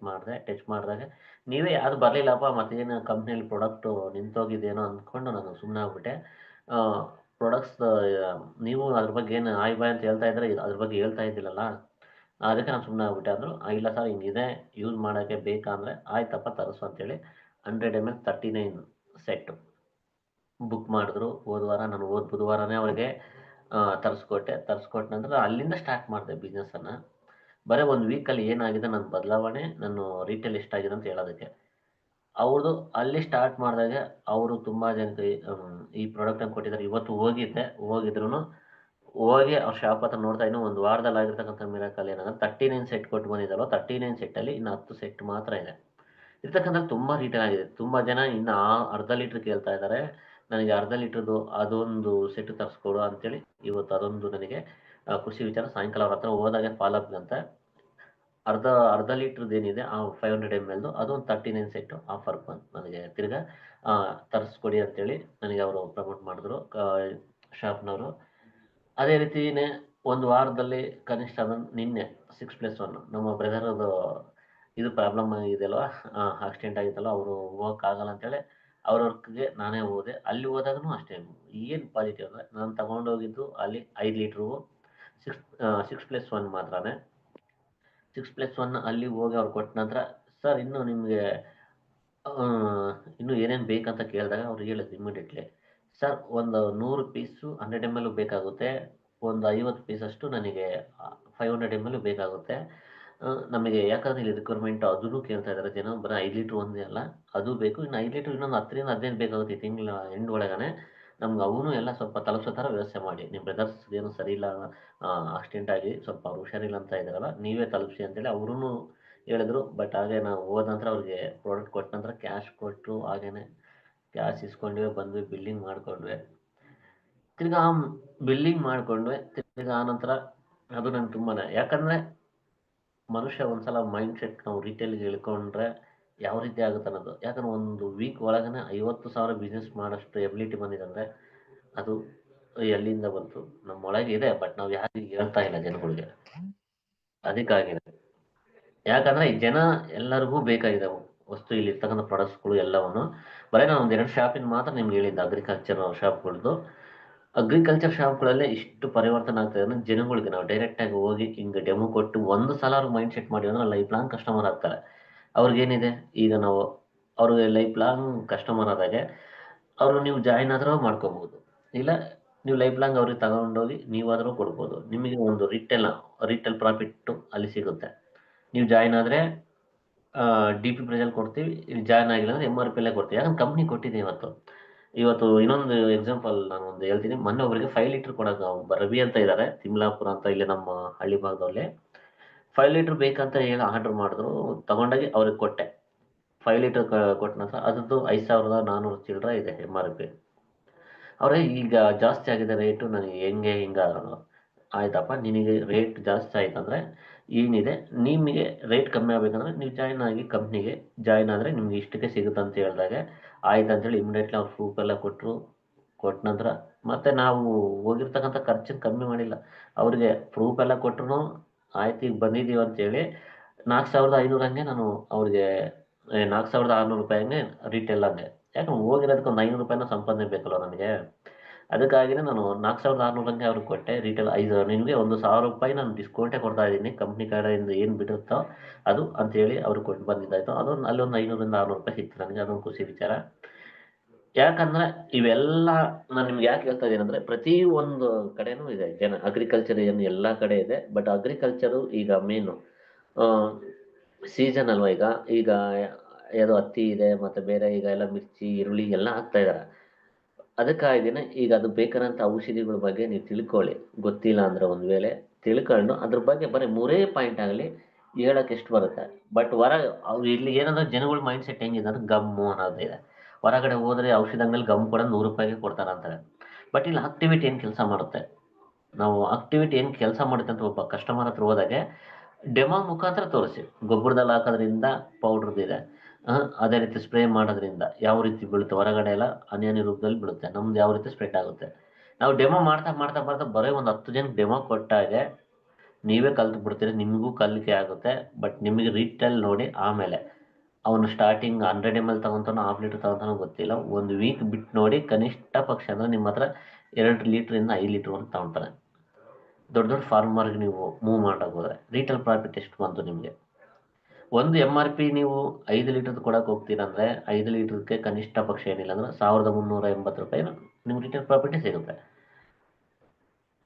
ಮಾಡಿದಾಗ ನೀವೇ ಯಾವುದು ಬರಲಿಲ್ಲಪ್ಪ, ಮತ್ತೇನು ಕಂಪ್ನಿಯಲ್ಲಿ ಪ್ರಾಡಕ್ಟು ನಿಂತೋಗಿದ್ದೇನೋ ಅಂದ್ಕೊಂಡು ನಾನು ಸುಮ್ಮನೆ ಆಗ್ಬಿಟ್ಟೆ. ಪ್ರಾಡಕ್ಟ್ಸ್ ನೀವು ಅದ್ರ ಬಗ್ಗೆ ಏನು ಬಾಯ್ ಅಂತ ಹೇಳ್ತಾ ಇದ್ರೆ ಅದ್ರ ಬಗ್ಗೆ ಹೇಳ್ತಾ ಇದ್ದಿಲ್ಲಲ್ಲ, ಅದಕ್ಕೆ ನಾನು ಸುಮ್ಮನೆ ಆಗ್ಬಿಟ್ಟೆ. ಅಂದರು ಇಲ್ಲ ಸರ್ ಹಿಂಗಿದೆ, ಯೂಸ್ ಮಾಡೋಕ್ಕೆ ಬೇಕಾ ಅಂದರೆ ಆಯ್ತಪ್ಪ ತರಿಸು ಅಂತೇಳಿ 100 ml 39 ಸೆಟ್ಟು ಬುಕ್ ಮಾಡಿದ್ರು. ನಾನು ಬುಧವಾರನೇ ಅವರಿಗೆ ತರಿಸ್ಕೊಟ್ಟ ನಂತರ ಅಲ್ಲಿಂದ ಸ್ಟಾರ್ಟ್ ಮಾಡಿದೆ ಬಿಸ್ನೆಸ್ಸನ್ನು. ಬರೀ ಒಂದು ವೀಕಲ್ಲಿ ಏನಾಗಿದೆ ನನ್ನ ಬದಲಾವಣೆ, ನಾನು ರೀಟೇಲ್ ಎಷ್ಟಾಗಿದೆ ಅಂತ ಹೇಳೋದಕ್ಕೆ. ಅವ್ರದ್ದು ಅಲ್ಲಿ ಸ್ಟಾರ್ಟ್ ಮಾಡಿದಾಗ ಅವರು ತುಂಬ ಜನಕ್ಕೆ ಈ ಪ್ರಾಡಕ್ಟನ್ನು ಕೊಟ್ಟಿದ್ದಾರೆ. ಇವತ್ತು ಹೋಗಿದ್ರು ಹೋಗಿ ಅವ್ರ ಶಾಪ್ ಹತ್ರ ನೋಡ್ತಾ ಇನ್ನೂ ಒಂದು ವಾರದಲ್ಲಿ ಆಗಿರ್ತಕ್ಕಂಥ ಮಿರಾಕಲ್ ಏನಂದ್ರೆ 39 ಸೆಟ್ ಕೊಟ್ಟು ಬಂದಿದ್ದಲ್ವ, 39 ಸೆಟ್ಟಲ್ಲಿ ಇನ್ನು 10 ಸೆಟ್ ಮಾತ್ರ ಇದೆ. ಇರ್ತಕ್ಕಂಥ ತುಂಬ ರೀಟೇಲ್ ಆಗಿದೆ. ತುಂಬ ಜನ ಇನ್ನು ಅರ್ಧ ಲೀಟ್ರ್ ಕೇಳ್ತಾ ಇದ್ದಾರೆ, ನನಗೆ ಅರ್ಧ ಲೀಟ್ರದ್ದು ಅದೊಂದು ಸೆಟ್ ತರಿಸ್ಕೊಡು ಅಂತೇಳಿ. ಇವತ್ತು ಅದೊಂದು ನನಗೆ ಖುಷಿ ವಿಚಾರ. ಸಾಯಂಕಾಲ ಅವ್ರ ಹತ್ರ ಹೋದಾಗ ಫಾಲೋಅಪ್ ಅಂತ ಅರ್ಧ ಲೀಟ್ರದ್ದು ಏನಿದೆ ಆ 500 ml ಅದೊಂದು 39 ಸೆಟ್ಟು ಆಫರ್ ಬಂದು ನನಗೆ ತಿರ್ಗಾ ತರಿಸ್ಕೊಡಿ ಅಂತೇಳಿ ನನಗೆ ಅವರು ಪ್ರಮೋಟ್ ಮಾಡಿದ್ರು ಶಾಪ್ನವರು. ಅದೇ ರೀತಿಯೇ ಒಂದು ವಾರದಲ್ಲಿ ಕನಿಷ್ಠ ನಿನ್ನೆ 6+1 ನಮ್ಮ ಬ್ರದರದು ಇದು ಪ್ರಾಬ್ಲಮ್ ಆಗಿದೆಯಲ್ವ, ಆಕ್ಸಿಡೆಂಟ್ ಆಗಿತ್ತಲ್ಲ, ಅವರು ಹೋಗೋಕ್ಕಾಗಲ್ಲ ಅಂತೇಳಿ ಅವ್ರವ್ರಿಗೆ ನಾನೇ ಹೋದೆ. ಅಲ್ಲಿ ಹೋದಾಗೂ ಅಷ್ಟೇ ಏನು ಪಾಸಿಟಿವ್ ಅಂದರೆ ನಾನು ತಗೊಂಡೋಗಿದ್ದು ಅಲ್ಲಿ 5 ಲೀಟ್ರು 6+1 ಮಾತ್ರನೇ. 6+1 ಅಲ್ಲಿ ಹೋಗಿ ಅವ್ರು ಕೊಟ್ಟ ನಂತರ ಸರ್ ಇನ್ನೂ ನಿಮಗೆ ಇನ್ನೂ ಏನೇನು ಬೇಕಂತ ಕೇಳಿದಾಗ ಅವ್ರು ಹೇಳಿದ್ರು ಇಮಿಡಿಯೇಟ್ಲಿ, ಸರ್ ಒಂದು 100 ಪೀಸು 100 ml ಬೇಕಾಗುತ್ತೆ, ಒಂದು 50 ಪೀಸಷ್ಟು ನನಗೆ 500 ml ಬೇಕಾಗುತ್ತೆ. ನಮಗೆ ಯಾಕಂದರೆ ಇಲ್ಲಿ ರಿಕ್ವೈರ್ಮೆಂಟ್ ಅದನ್ನು ಕೇಳ್ತಾ ಇದ್ದಾರೆ ಜನ, ಬರೀ 5 ಲೀಟ್ರ್ ಒಂದೇ ಅಲ್ಲ ಅದು ಬೇಕು, ಇನ್ನು 5 ಲೀಟ್ರ್ ಇನ್ನೊಂದು 10ರಿಂದ 15 ಬೇಕಾಗುತ್ತೆ ಈ ತಿಂಗಳ ಎಂಡ್ ಒಳಗನೆ. ನಮ್ಗೆ ಅವನು ಎಲ್ಲ ಸ್ವಲ್ಪ ತಲುಪಿಸೋ ಥರ ವ್ಯವಸ್ಥೆ ಮಾಡಿ, ನಿಮ್ಮ ಬ್ರದರ್ಸ್ ಏನು ಸರಿ ಇಲ್ಲ, ಆಕ್ಸಿಡೆಂಟ್ ಆಗಿ ಸ್ವಲ್ಪ ಅವ್ರು ಹುಷಾರಿಲ್ಲ ಅಂತ ಇದ್ದಾರಲ್ಲ, ನೀವೇ ತಲುಪಿಸಿ ಅಂತೇಳಿ ಅವರೂ ಹೇಳಿದ್ರು. ಬಟ್ ಹಾಗೆ ನಾವು ಹೋದ ನಂತರ ಅವ್ರಿಗೆ ಪ್ರಾಡಕ್ಟ್ ಕೊಟ್ಟ ನಂತರ ಕ್ಯಾಶ್ ಕೊಟ್ಟರು, ಹಾಗೇ ಕ್ಯಾಶ್ ಇಸ್ಕೊಂಡ್ವಿ, ಬಂದ್ವಿ, ಬಿಲ್ಲಿಂಗ್ ಮಾಡಿಕೊಂಡ್ವಿ. ತಿರ್ಗಾ ಬಿಲ್ಲಿಂಗ್ ಮಾಡಿಕೊಂಡ್ವಿ. ತಿರ್ಗಾ ಆನಂತರ ಅದು ನಂಗೆ ತುಂಬಾನೇ, ಯಾಕಂದ್ರೆ ಮನುಷ್ಯ ಒಂದ್ಸಲ ಮೈಂಡ್ ಸೆಟ್ ನಾವು ರಿಟೇಲ್ಗೆ ಇಳ್ಕೊಂಡ್ರೆ ಯಾವ ರೀತಿ ಆಗುತ್ತೆ ಅನ್ನೋದು. ಯಾಕಂದ್ರೆ ಒಂದು ವೀಕ್ ಒಳಗನೆ 50,000 ಬಿಸ್ನೆಸ್ ಮಾಡೋಷ್ಟು ಎಬಿಲಿಟಿ ಬಂದಿದೆ ಅಂದ್ರೆ ಅದು ಎಲ್ಲಿಂದ ಬಂತು? ನಮ್ಮೊಳಗೆ ಇದೆ, ಬಟ್ ನಾವು ಯಾರಿಗೆ ಹೇಳ್ತಾ ಇಲ್ಲ ಜನಗಳಿಗೆ. ಅದಕ್ಕಾಗಿದೆ. ಯಾಕಂದ್ರೆ ಈ ಜನ ಎಲ್ಲರಿಗೂ ಬೇಕಾಗಿದೆ ವಸ್ತು, ಇಲ್ಲಿ ಇರ್ತಕ್ಕಂಥ ಪ್ರಾಡಕ್ಟ್ಸ್ಗಳು ಎಲ್ಲವನ್ನು. ಬರೀ ನಾನು ಒಂದೆರಡು ಶಾಪಿನ ಮಾತ್ರ ನಿಮ್ಗೆ ಹೇಳಿದ್ದೆ, ಅಗ್ರಿಕಲ್ಚರ್ ಶಾಪ್ಗಳದ್ದು. ಅಗ್ರಿಕಲ್ಚರ್ ಶಾಪ್ಗಳಲ್ಲೇ ಇಷ್ಟು ಪರಿವರ್ತನೆ ಆಗ್ತದೆ ಅಂದ್ರೆ ಜನಗಳಿಗೆ ನಾವು ಡೈರೆಕ್ಟ್ ಆಗಿ ಹೋಗಿ ಹಿಂಗೆ ಡೆಮೋ ಕೊಟ್ಟು ಒಂದು ಸಲ ಅವ್ರಿಗೆ ಮೈಂಡ್ ಸೆಟ್ ಮಾಡಿ ಅಂದ್ರೆ ಲೈಫ್ ಲಾಂಗ್ ಕಸ್ಟಮರ್ ಆಗ್ತಾರೆ. ಅವ್ರಿಗೇನಿದೆ, ಈಗ ನಾವು ಅವ್ರಿಗೆ ಲೈಫ್ ಲಾಂಗ್ ಕಸ್ಟಮರ್ ಆದಾಗೆ ಅವರು ನೀವು ಜಾಯಿನ್ ಆದ್ರೂ ಮಾಡ್ಕೋಬಹುದು, ಇಲ್ಲ ನೀವು ಲೈಫ್ ಲಾಂಗ್ ಅವ್ರಿಗೆ ತಗೊಂಡೋಗಿ ನೀವಾದರೂ ಕೊಡ್ಬೋದು. ನಿಮಗೆ ಒಂದು ರಿಟೇಲ್ ಪ್ರಾಫಿಟ್ ಅಲ್ಲಿ ಸಿಗುತ್ತೆ. ನೀವು ಜಾಯಿನ್ ಆದರೆ ಡಿ ಪಿ ಪ್ರೈಸಲ್ಲಿ ಕೊಡ್ತೀವಿ, ಇಲ್ಲಿ ಜಾಯ್ನ್ ಆಗಿಲ್ಲ ಅಂದ್ರೆ MRP ಅಲ್ಲೇ ಕೊಡ್ತೀವಿ. ಯಾಕಂದ್ರೆ ಕಂಪ್ನಿ ಕೊಟ್ಟಿದೆ ಇವತ್ತು ಇನ್ನೊಂದು ಎಕ್ಸಾಂಪಲ್ ನಾನು ಒಂದು ಹೇಳ್ತೀನಿ. ಮೊನ್ನೆ ಒಬ್ಬರಿಗೆ 5 ಲೀಟರ್ ಕೊಡೋಕೆ, ಒಬ್ಬ ರವಿ ಅಂತ ಇದ್ದಾರೆ, ತಿಮ್ಲಾಪುರ ಅಂತ, ಇಲ್ಲಿ ನಮ್ಮ ಹಳ್ಳಿ ಭಾಗದಲ್ಲಿ 5 ಲೀಟರ್ ಬೇಕಂತ ಹೇಳಿ ಆರ್ಡರ್ ಮಾಡಿದ್ರು. ತಗೊಂಡಾಗಿ ಅವ್ರಿಗೆ ಕೊಟ್ಟೆ. 5 ಲೀಟರ್ ಕೊಟ್ಟ ನಂತರ ಅದ್ರದ್ದು 5,400 ಚಿಲ್ಲರೆ ಇದೆ MRP. ಅವ್ರೆ ಈಗ ಜಾಸ್ತಿ ಆಗಿದೆ ರೇಟು, ನನಗೆ ಹೆಂಗೆ ಹಿಂಗ. ಆಯ್ತಪ್ಪ, ನಿನಗೆ ರೇಟ್ ಜಾಸ್ತಿ ಆಯ್ತಂದ್ರೆ ಏನಿದೆ, ನಿಮಗೆ ರೇಟ್ ಕಮ್ಮಿ ಆಗ್ಬೇಕಂದ್ರೆ ನೀವು ಜಾಯ್ನ್ ಆಗಿ ಕಂಪ್ನಿಗೆ ಜಾಯ್ನ್ ಆದರೆ ನಿಮ್ಗೆ ಇಷ್ಟಕ್ಕೆ ಸಿಗುತ್ತೆ ಅಂತ ಹೇಳಿದಾಗ ಆಯ್ತು ಅಂತೇಳಿ ಇಮಿಡಿಯೇಟ್ಲಿ ಅವ್ರು ಪ್ರೂಫ್ ಎಲ್ಲ ಕೊಟ್ಟರು. ಕೊಟ್ಟ ನಂತರ ಮತ್ತೆ ನಾವು ಹೋಗಿರ್ತಕ್ಕಂಥ ಖರ್ಚನ್ನು ಕಮ್ಮಿ ಮಾಡಿಲ್ಲ, ಅವ್ರಿಗೆ ಪ್ರೂಫ್ ಎಲ್ಲ ಕೊಟ್ಟರು. ಆಯ್ತು ಈಗ ಬಂದಿದ್ದೀವಿ ಅಂತೇಳಿ 4,500 ಹಂಗೆ ನಾನು ಅವ್ರಿಗೆ 4,600 ರೂಪಾಯಿ ಹಂಗೆ ರಿಟೇಲ್ ಹಂಗೆ. ಯಾಕಂದ್ರೆ ಹೋಗಿರೋದಕ್ಕೆ ಒಂದು 500 ರೂಪಾಯಿನ ಸಂಪಾದನೆ ಬೇಕಲ್ಲ ನನಗೆ. ಅದಕ್ಕಾಗಿನೇ ನಾನು 4,600 ಹಂಗೆ ಅವ್ರಿಗೆ ಕೊಟ್ಟೆ. ರಿಟೇಲ್ 5 ನಿಮಗೆ 1,000 ರೂಪಾಯಿ ನಾನು ಡಿಸ್ಕೌಂಟೇ ಕೊಡ್ತಾ ಇದ್ದೀನಿ, ಕಂಪ್ನಿ ಕಡೆಯಿಂದ ಏನು ಬಿಟ್ಟಿರುತ್ತೋ ಅದು ಅಂತೇಳಿ ಅವ್ರಿಗೆ ಕೊಟ್ಟು ಬಂದಿದ್ದಾಯ್ತು. ಅದೊಂದು ಅಲ್ಲೊಂದು 500ರಿಂದ 600 ರೂಪಾಯಿ ಸಿಕ್ತು ನನಗೆ, ಅದೊಂದು ಖುಷಿ ವಿಚಾರ. ಯಾಕಂದ್ರೆ ಇವೆಲ್ಲ ನಾನು ನಿಮ್ಗೆ ಯಾಕೆ ಹೇಳ್ತಾ ಇದ್ದೀನಿ ಅಂದ್ರೆ ಪ್ರತಿ ಒಂದು ಕಡೆನೂ ಇದೆ ಅಗ್ರಿಕಲ್ಚರ್ ಏನು ಎಲ್ಲ ಕಡೆ ಇದೆ. ಬಟ್ ಅಗ್ರಿಕಲ್ಚರು ಈಗ ಮೇನು ಸೀಸನ್ ಅಲ್ವಾ. ಈಗ ಯಾವುದೋ ಹತ್ತಿ ಇದೆ, ಮತ್ತೆ ಬೇರೆ ಈಗ ಎಲ್ಲ ಮಿರ್ಚಿ, ಈರುಳ್ಳಿ ಎಲ್ಲ ಹಾಕ್ತಾ ಇದ್ದಾರೆ. ಅದಕ್ಕಾಗಿನೇ ಈಗ ಅದು ಬೇಕಾದಂಥ ಔಷಧಿಗಳ ಬಗ್ಗೆ ನೀವು ತಿಳ್ಕೊಳ್ಳಿ. ಗೊತ್ತಿಲ್ಲ ಅಂದ್ರೆ ಒಂದು ವೇಳೆ ತಿಳ್ಕೊಂಡು ಅದ್ರ ಬಗ್ಗೆ ಬರೀ 3 ಪಾಯಿಂಟ್ ಆಗಲಿ ಹೇಳಕ್ಕೆ ಎಷ್ಟು ಬರುತ್ತೆ. ಬಟ್ ಅವ್ರು ಇಲ್ಲಿ ಏನಂದ್ರೆ ಜನಗಳ ಮೈಂಡ್ ಸೆಟ್ ಹೆಂಗಿದೆ ಅಂದ್ರೆ ಗಮ್ಮು ಅನ್ನೋದಿದೆ. ಹೊರಗಡೆ ಹೋದ್ರೆ ಔಷಧ ಅಂಗಡಿಯಲ್ಲಿ ಗಮ್ ಕೂಡ 100 ರೂಪಾಯಿಗೆ ಕೊಡ್ತಾರೆ ಅಂತಾರೆ. ಬಟ್ ಇಲ್ಲಿ ಆಕ್ಟಿವಿಟಿ ಏನು ಕೆಲಸ ಮಾಡುತ್ತೆ, ನಾವು ಆಕ್ಟಿವಿಟಿ ಏನು ಕೆಲಸ ಮಾಡುತ್ತೆ ಅಂತ ಒಬ್ಬ ಕಸ್ಟಮರ್ ಹತ್ರ ಹೋದಾಗೆ ಡೆಮೋ ಮುಖಾಂತರ ತೋರಿಸಿ. ಗೊಬ್ಬರದಲ್ಲಿ ಹಾಕೋದ್ರಿಂದ ಪೌಡ್ರದ್ದಿದೆ, ಅದೇ ರೀತಿ ಸ್ಪ್ರೇ ಮಾಡೋದ್ರಿಂದ ಯಾವ ರೀತಿ ಬೀಳುತ್ತೆ, ಹೊರಗಡೆ ಎಲ್ಲ ಹನಿ ರೂಪದಲ್ಲಿ ಬೀಳುತ್ತೆ, ನಮ್ದು ಯಾವ ರೀತಿ ಸ್ಪ್ರೆಡ್ ಆಗುತ್ತೆ. ನಾವು ಡೆಮೋ ಮಾಡ್ತಾ ಮಾಡ್ತಾ ಮಾಡ್ತಾ ಬರೀ ಒಂದು 10 ಜನಕ್ಕೆ ಡೆಮೋ ಕೊಟ್ಟಾಗೆ ನೀವೇ ಕಲ್ತು ಬಿಡ್ತೀರಿ, ನಿಮಗೂ ಕಲಿಕೆ ಆಗುತ್ತೆ. ಬಟ್ ನಿಮಗೆ ರಿಟೇಲ್ ನೋಡಿ ಆಮೇಲೆ ಅವನು ಸ್ಟಾರ್ಟಿಂಗ್ 100 ml ತಗೊಂತಾನೋ 1/2 ಲೀಟರ್ ತಗೊಂತಾನೋ ಗೊತ್ತಿಲ್ಲ, ಒಂದು ವೀಕ್ ಬಿಟ್ಟು ನೋಡಿ ಕನಿಷ್ಠ ಪಕ್ಷ ಅಂದ್ರೆ ನಿಮ್ಮ ಹತ್ರ 2 ಲೀಟ್ರಿಂದ 5 ಲೀಟರ್ವರೆಗೆ ತಗೊಳ್ತಾನೆ. ದೊಡ್ಡ ದೊಡ್ಡ ಫಾರ್ಮರ್ಗೆ ನೀವು ಮೂವ್ ಮಾಡೋಕೆ ಹೋದ್ರೆ ರಿಟೇಲ್ ಪ್ರಾಫಿಟ್ ಎಷ್ಟು ಬಂತು ನಿಮಗೆ? ಒಂದು MRP ನೀವು 5 ಲೀಟರ್ ಕೊಡಕ್ಕೆ ಹೋಗ್ತೀರಂದ್ರೆ 5 ಲೀಟರ್ಗೆ ಕನಿಷ್ಠ ಪಕ್ಷ ಏನಿಲ್ಲ ಅಂದ್ರೆ 1,380 ರೂಪಾಯಿ ನಿಮ್ಗೆ ರಿಟೇಲ್ ಪ್ರಾಫಿಟ್ ಸಿಗುತ್ತೆ.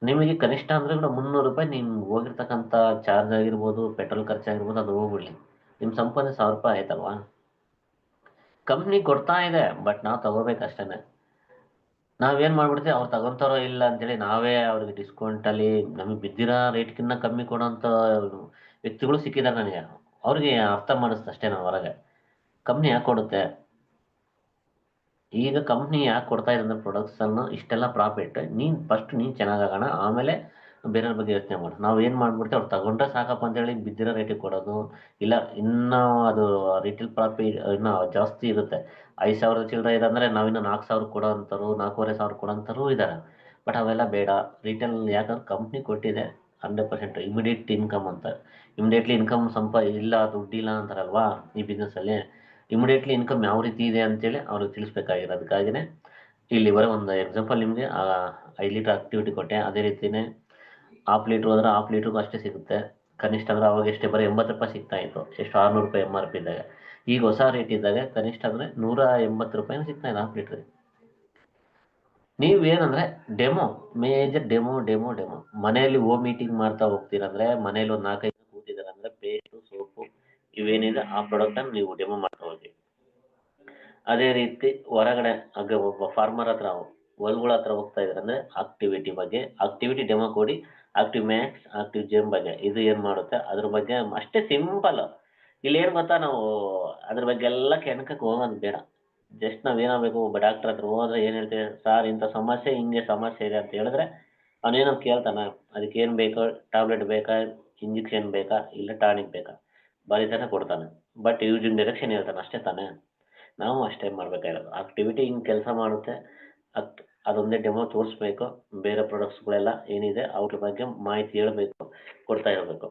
ನಿಮಗೆ ಕನಿಷ್ಠ ಅಂದ್ರೆ ಕೂಡ 300 ರೂಪಾಯಿ ನಿಮ್ಗೆ ಹೋಗಿರ್ತಕ್ಕಂಥ ಚಾರ್ಜ್ ಆಗಿರ್ಬೋದು, ಪೆಟ್ರೋಲ್ ಖರ್ಚಾಗಿರ್ಬೋದು, ಅದು ಹೋಗ್ಬಿಡ್ಲಿ, ನಿಮ್ಮ ಸಂಪಾದನೆ 1,000 ರೂಪಾಯಿ ಆಯ್ತಲ್ವಾ. ಕಂಪ್ನಿ ಕೊಡ್ತಾ ಇದೆ, ಬಟ್ ನಾವು ತಗೋಬೇಕಷ್ಟೇನೆ. ನಾವೇನ್ ಮಾಡ್ಬಿಡ್ತೀವಿ, ಅವ್ರು ತಗೊಂತಾರೋ ಇಲ್ಲ ಅಂತೇಳಿ ನಾವೇ ಅವ್ರಿಗೆ ಡಿಸ್ಕೌಂಟಲ್ಲಿ ನಮಗೆ ಬಿದ್ದಿರೋ ರೇಟ್ಗಿನ್ನ ಕಮ್ಮಿ ಕೊಡೋಂಥ ವ್ಯಕ್ತಿಗಳು ಸಿಕ್ಕಿದ್ದಾರೆ ನನಗೆ. ಅವ್ರಿಗೆ ಅರ್ಥ ಮಾಡಿಸ್ದು ಅಷ್ಟೇ ನಾವು ಹೊರಗೆ. ಕಂಪ್ನಿ ಯಾಕೆ ಕೊಡುತ್ತೆ, ಈಗ ಕಂಪ್ನಿ ಯಾಕೆ ಕೊಡ್ತಾ ಇದೆ ಅಂದ್ರೆ ಪ್ರೊಡಕ್ಟ್ಸನ್ನು ಇಷ್ಟೆಲ್ಲ ಪ್ರಾಫಿಟ್, ನೀನು ಚೆನ್ನಾಗಾಗೋಣ, ಆಮೇಲೆ ಬೇರೆಯವ್ರ ಬಗ್ಗೆ ಯೋಚನೆ ಮಾಡು. ನಾವು ಏನು ಮಾಡ್ಬಿಡ್ತೀವಿ, ಅವ್ರು ತಗೊಂಡ್ರೆ ಸಾಕಪ್ಪ ಅಂತೇಳಿ ಬಿದ್ದಿರೋ ರೇಟಿಗೆ ಕೊಡೋದು. ಇಲ್ಲ ಇನ್ನೂ ಅದು ರಿಟೇಲ್ ಪ್ರಾಫಿಟ್ ಇನ್ನೂ ಜಾಸ್ತಿ ಇರುತ್ತೆ. 5,000 ಚಿಲ್ಲರೆ ಇದೆ ಅಂದರೆ ನಾವಿನ್ನು 4,000 ಕೊಡೋ ಅಂಥವ್ರು, 4,500 ಕೊಡೋ ಅಂಥವ್ರು ಇದ್ದಾರೆ. ಬಟ್ ಅವೆಲ್ಲ ಬೇಡ. ರಿಟೇಲ್ ಯಾಕಂದ್ರೆ ಕಂಪ್ನಿ ಕೊಟ್ಟಿದೆ 100% ಇಮಿಡಿಯೇಟ್ ಇನ್ಕಮ್ ಅಂತ. ಇಮಿಡಿಯೇಟ್ಲಿ ಇನ್ಕಮ್ ಇಲ್ಲ, ದುಡ್ಡಿಲ್ಲ ಅಂತಾರಲ್ವಾ ಈ ಬಿಸ್ನೆಸ್ಸಲ್ಲಿ. ಇಮಿಡಿಯೇಟ್ಲಿ ಇನ್ಕಮ್ ಯಾವ ರೀತಿ ಇದೆ ಅಂತೇಳಿ ಅವ್ರಿಗೆ ತಿಳಿಸ್ಬೇಕಾಗಿರೋದು. ಅದಕ್ಕಾಗಿನೇ ಇಲ್ಲಿ ಬರೋ ಒಂದು ಎಕ್ಸಾಂಪಲ್ ನಿಮಗೆ 5 ಲೀಟರ್ ಆಕ್ಟಿವಿಟಿ ಕೊಟ್ಟೆ. ಅದೇ ರೀತಿಯೇ 1/2 ಲೀಟ್ರ್ ಹೋದ್ರೆ 1/2 ಲೀಟ್ರಿಗೂ ಅಷ್ಟೇ ಸಿಗುತ್ತೆ. ಕನಿಷ್ಠ ಅಂದ್ರೆ ಅವಾಗ ಎಷ್ಟೇ ಬರೀ 80 ರೂಪಾಯಿ ಸಿಗ್ತಾ ಇತ್ತು, ಎಷ್ಟು 600 ರೂಪಾಯಿ MRP ಇದ್ದಾಗ. ಈಗ ಹೊಸ ರೇಟ್ ಇದ್ದಾಗ ಕನಿಷ್ಠ ಅಂದ್ರೆ 180 ರೂಪಾಯಿನ ಸಿಗ್ತಾ ಇದೆ 1/2 ಲೀಟ್ರಿಗೆ. ನೀವೇನಂದ್ರೆ demo, major demo demo demo ಮನೆಯಲ್ಲಿ ಹೋಮ್ ಮೀಟಿಂಗ್ ಮಾಡ್ತಾ ಹೋಗ್ತೀರಂದ್ರೆ, ಮನೇಲಿ ಒಂದು 4-5 ಜನ ಕೂತಿದ್ದಾರೆ ಅಂದ್ರೆ ಪೇಸ್ಟು, ಸೋಪು ಇವೇನಿದೆ ಆ ಪ್ರಾಡಕ್ಟನ್ನು ನೀವು ಡೆಮೋ ಮಾಡ್ತಾ ಹೋಗಿ. ಅದೇ ರೀತಿ ಹೊರಗಡೆ ಒಬ್ಬ ಫಾರ್ಮರ್ ಹತ್ರ, ಹೊಲ್ಗಳ ಹತ್ರ ಹೋಗ್ತಾ ಇದ್ದಾರೆ ಅಂದ್ರೆ ಆಕ್ಟಿವಿಟಿ ಡೆಮೋ ಕೊಡಿ. ಆಕ್ಟಿವ್ ಮ್ಯಾಕ್ಸ್, ಆಕ್ಟಿವ್ ಜೇಮ್ ಬಗ್ಗೆ ಇದು ಏನು ಮಾಡುತ್ತೆ ಅದ್ರ ಬಗ್ಗೆ ಅಷ್ಟೇ ಸಿಂಪಲ್. ಇಲ್ಲಿ ಏನು ಗೊತ್ತಾ, ನಾವು ಅದ್ರ ಬಗ್ಗೆ ಎಲ್ಲ ಕೆಣಕಕ್ಕೆ ಹೋಗೋದು ಬೇಡ. ಜಸ್ಟ್ ನಾವೇನಾಗಬೇಕು, ಒಬ್ಬ ಡಾಕ್ಟರ್ ಹತ್ರ ಹೋದ್ರೆ ಏನು ಹೇಳ್ತೇವೆ, ಸರ್ ಇಂಥ ಸಮಸ್ಯೆ ಹಿಂಗೆ ಸಮಸ್ಯೆ ಇದೆ ಅಂತ ಹೇಳಿದ್ರೆ ಅವನೇನೋ ಕೇಳ್ತಾನ, ಅದಕ್ಕೆ ಏನು ಬೇಕೋ, ಟ್ಯಾಬ್ಲೆಟ್ ಬೇಕಾ, ಇಂಜೆಕ್ಷನ್ ಬೇಕಾ, ಇಲ್ಲ ಟಾನಿಕ್ ಬೇಕಾ, ಬರೀತಾನೆ ಕೊಡ್ತಾನೆ. ಬಟ್ ಯೂಸಿಂಗ್ ಡೈರೆಕ್ಷನ್ ಹೇಳ್ತಾನೆ ಅಷ್ಟೇ ತಾನೇ. ನಾವು ಅಷ್ಟೇ ಮಾಡ್ಬೇಕಾಗಿರೋದು. ಆಕ್ಟಿವಿಟಿ ಹಿಂಗೆ ಕೆಲಸ ಮಾಡುತ್ತೆ, ಅದೊಂದೇ ಡೆಮೋ ತೋರಿಸ್ಬೇಕು. ಬೇರೆ ಪ್ರಾಡಕ್ಟ್ಸ್ಗಳೆಲ್ಲ ಏನಿದೆ ಅವ್ರ ಬಗ್ಗೆ ಮಾಹಿತಿ ಹೇಳಬೇಕು, ಕೊಡ್ತಾ ಇರಬೇಕು.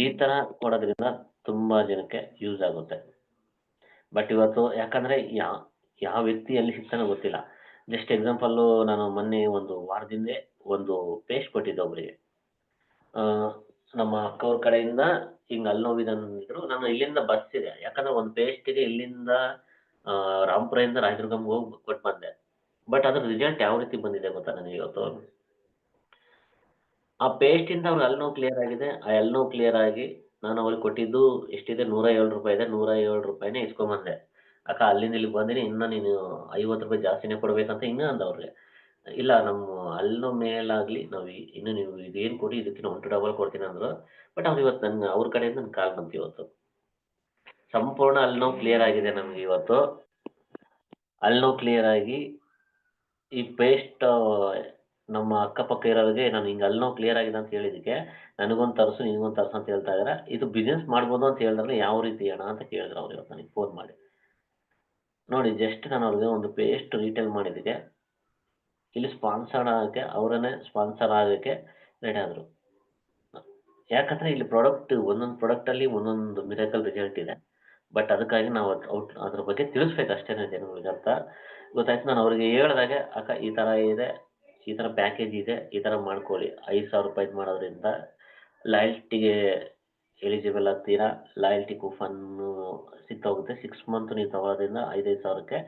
ಈ ಥರ ಕೊಡೋದ್ರಿಂದ ತುಂಬ ಜನಕ್ಕೆ ಯೂಸ್ ಆಗುತ್ತೆ. ಬಟ್ ಇವತ್ತು ಯಾಕಂದರೆ ಯಾವ ವ್ಯಕ್ತಿ ಎಲ್ಲಿ ಸಿಗ್ತಾನೋ ಗೊತ್ತಿಲ್ಲ. ಜಸ್ಟ್ ಎಕ್ಸಾಂಪಲ್ಲು, ನಾನು ಮೊನ್ನೆ ಒಂದು ವಾರದಿಂದ ಒಂದು ಪೇಸ್ಟ್ ಕೊಟ್ಟಿದ್ದೆ ಒಬ್ಬರಿಗೆ. ನಮ್ಮ ಅಕ್ಕವ್ರ ಕಡೆಯಿಂದ ಹಿಂಗೆ ಅಲ್ಲಿ ನೋವಿದೆ ಅಂದಿದ್ರು. ನಾನು ಇಲ್ಲಿಂದ ಬಸ್ ಇದೆ, ಯಾಕಂದ್ರೆ ಒಂದು ಪೇಸ್ಟಿಗೆ ಇಲ್ಲಿಂದ ರಾಮಪುರದಿಂದ ರಾಯದುರ್ಗಂಗೆ ಹೋಗಿ ಕೊಟ್ಟು ಬಂದೆ. ಬಟ್ ಅದ್ರ ರಿಸಲ್ಟ್ ಯಾವ ರೀತಿ ಬಂದಿದೆ ಗೊತ್ತಾ ನನಗೆ ಇವತ್ತು? ಆ ಪೇಸ್ಟಿಂದ ಅವ್ರಿಗೆ ಅಲ್ಲಿ ನೋವು ಕ್ಲಿಯರ್ ಆಗಿದೆ. ಆ ಅಲ್ಲಿ ನೋವು ಕ್ಲಿಯರ್ ಆಗಿ ನಾನು ಅವ್ರಿಗೆ ಕೊಟ್ಟಿದ್ದು ಎಷ್ಟಿದೆ, ₹107 ಇದೆ. ₹107ನೇ ಇಸ್ಕೊಂಬಂದೆ. ಅಕ್ಕ ಅಲ್ಲಿಂದ ಇಲ್ಲಿಗೆ ಬಂದಿನಿ, ಇನ್ನು ನೀನು ₹50 ಜಾಸ್ತಿನೇ ಕೊಡ್ಬೇಕಂತ ಹಿಂಗೆ ಅಂದ ಅವ್ರಿಗೆ. ಇಲ್ಲ ನಮ್ಮ ಅಲ್ಲೂ ಮೇಲಾಗಲಿ ನಾವು ಇನ್ನು ನೀವು ಇದೇನು ಕೊಡಿ ಇದಕ್ಕಿಂತ 1 ಡಬಲ್ ಕೊಡ್ತೀನಿ ಅಂದರು. ಬಟ್ ಅವ್ರು ಇವತ್ತು ನನ್ನ ಅವ್ರ ಕಡೆಯಿಂದ ನನ್ನ ಕಾಲ್ ಬಂತು ಇವತ್ತು. ಸಂಪೂರ್ಣ ಅಲ್ಲಿ ನೋವು ಕ್ಲಿಯರ್ ಆಗಿದೆ ನಮಗೆ ಇವತ್ತು. ಅಲ್ಲಿ ನೋವು ಕ್ಲಿಯರ್ ಆಗಿ ಈ ಪೇಸ್ಟ್ ನಮ್ಮ ಅಕ್ಕಪಕ್ಕ ಇರೋರಿಗೆ ನಾನು ಹಿಂಗೆ ಅಲ್ಲಿ ನೋವು ಕ್ಲಿಯರ್ ಆಗಿದೆ ಅಂತ ಹೇಳಿದ್ದಕ್ಕೆ ನನಗೊಂದು ತರಿಸು ನಿನಗೊಂದು ತರಿಸು ಅಂತ ಹೇಳ್ತಾ ಇದ್ದಾರೆ. ಇದು ಬಿಸ್ನೆಸ್ ಮಾಡ್ಬೋದು ಅಂತ ಹೇಳಿದ್ರೆ ಯಾವ ರೀತಿ ಅಣ್ಣ ಅಂತ ಕೇಳಿದ್ರು ಅವ್ರು ಇವತ್ತು ನನಗೆ ಫೋನ್ ಮಾಡಿ. ನೋಡಿ, ಜಸ್ಟ್ ನಾನು ಅವ್ರಿಗೆ ಒಂದು ಪೇಸ್ಟ್ ರೀಟೇಲ್ ಮಾಡಿದ್ದಕ್ಕೆ ಇಲ್ಲಿ ಸ್ಪಾನ್ಸರ್ಡ್ ಆಗೋಕ್ಕೆ, ಅವರನ್ನೇ ಸ್ಪಾನ್ಸರ್ ಆಗೋಕ್ಕೆ ರೆಡಿ ಆದರು. ಯಾಕಂದರೆ ಇಲ್ಲಿ ಒಂದೊಂದು ಪ್ರಾಡಕ್ಟಲ್ಲಿ ಒಂದೊಂದು ಮಿರಾಕಲ್ ರಿಸಲ್ಟ್ ಇದೆ. ಬಟ್ ಅದಕ್ಕಾಗಿ ನಾವು ಅದ್ರ ಬಗ್ಗೆ ತಿಳಿಸ್ಬೇಕು ಅಷ್ಟೇ ಜನಗಳಿಗೆ ಅಂತ ಗೊತ್ತಾಯ್ತು. ನಾನು ಅವ್ರಿಗೆ ಹೇಳಿದಾಗ, ಅಕ್ಕ ಈ ಥರ ಇದೆ, ಈ ಥರ ಪ್ಯಾಕೇಜ್ ಇದೆ, ಈ ಥರ ಮಾಡ್ಕೊಳ್ಳಿ. ₹5,000 ಮಾಡೋದ್ರಿಂದ ಲಾಯಲ್ಟಿಗೆ ಎಲಿಜಿಬಲ್ ಆಗ್ತೀರಾ. ಲಾಯಲ್ಟಿ ಕೂಪನ್ನು ಸಿಗ್ತಾ ಹೋಗುತ್ತೆ. 6 ಮಂತ್ ನೀವು ತಗೊಳ್ಳೋದ್ರಿಂದ 5,000ಕ್ಕೆ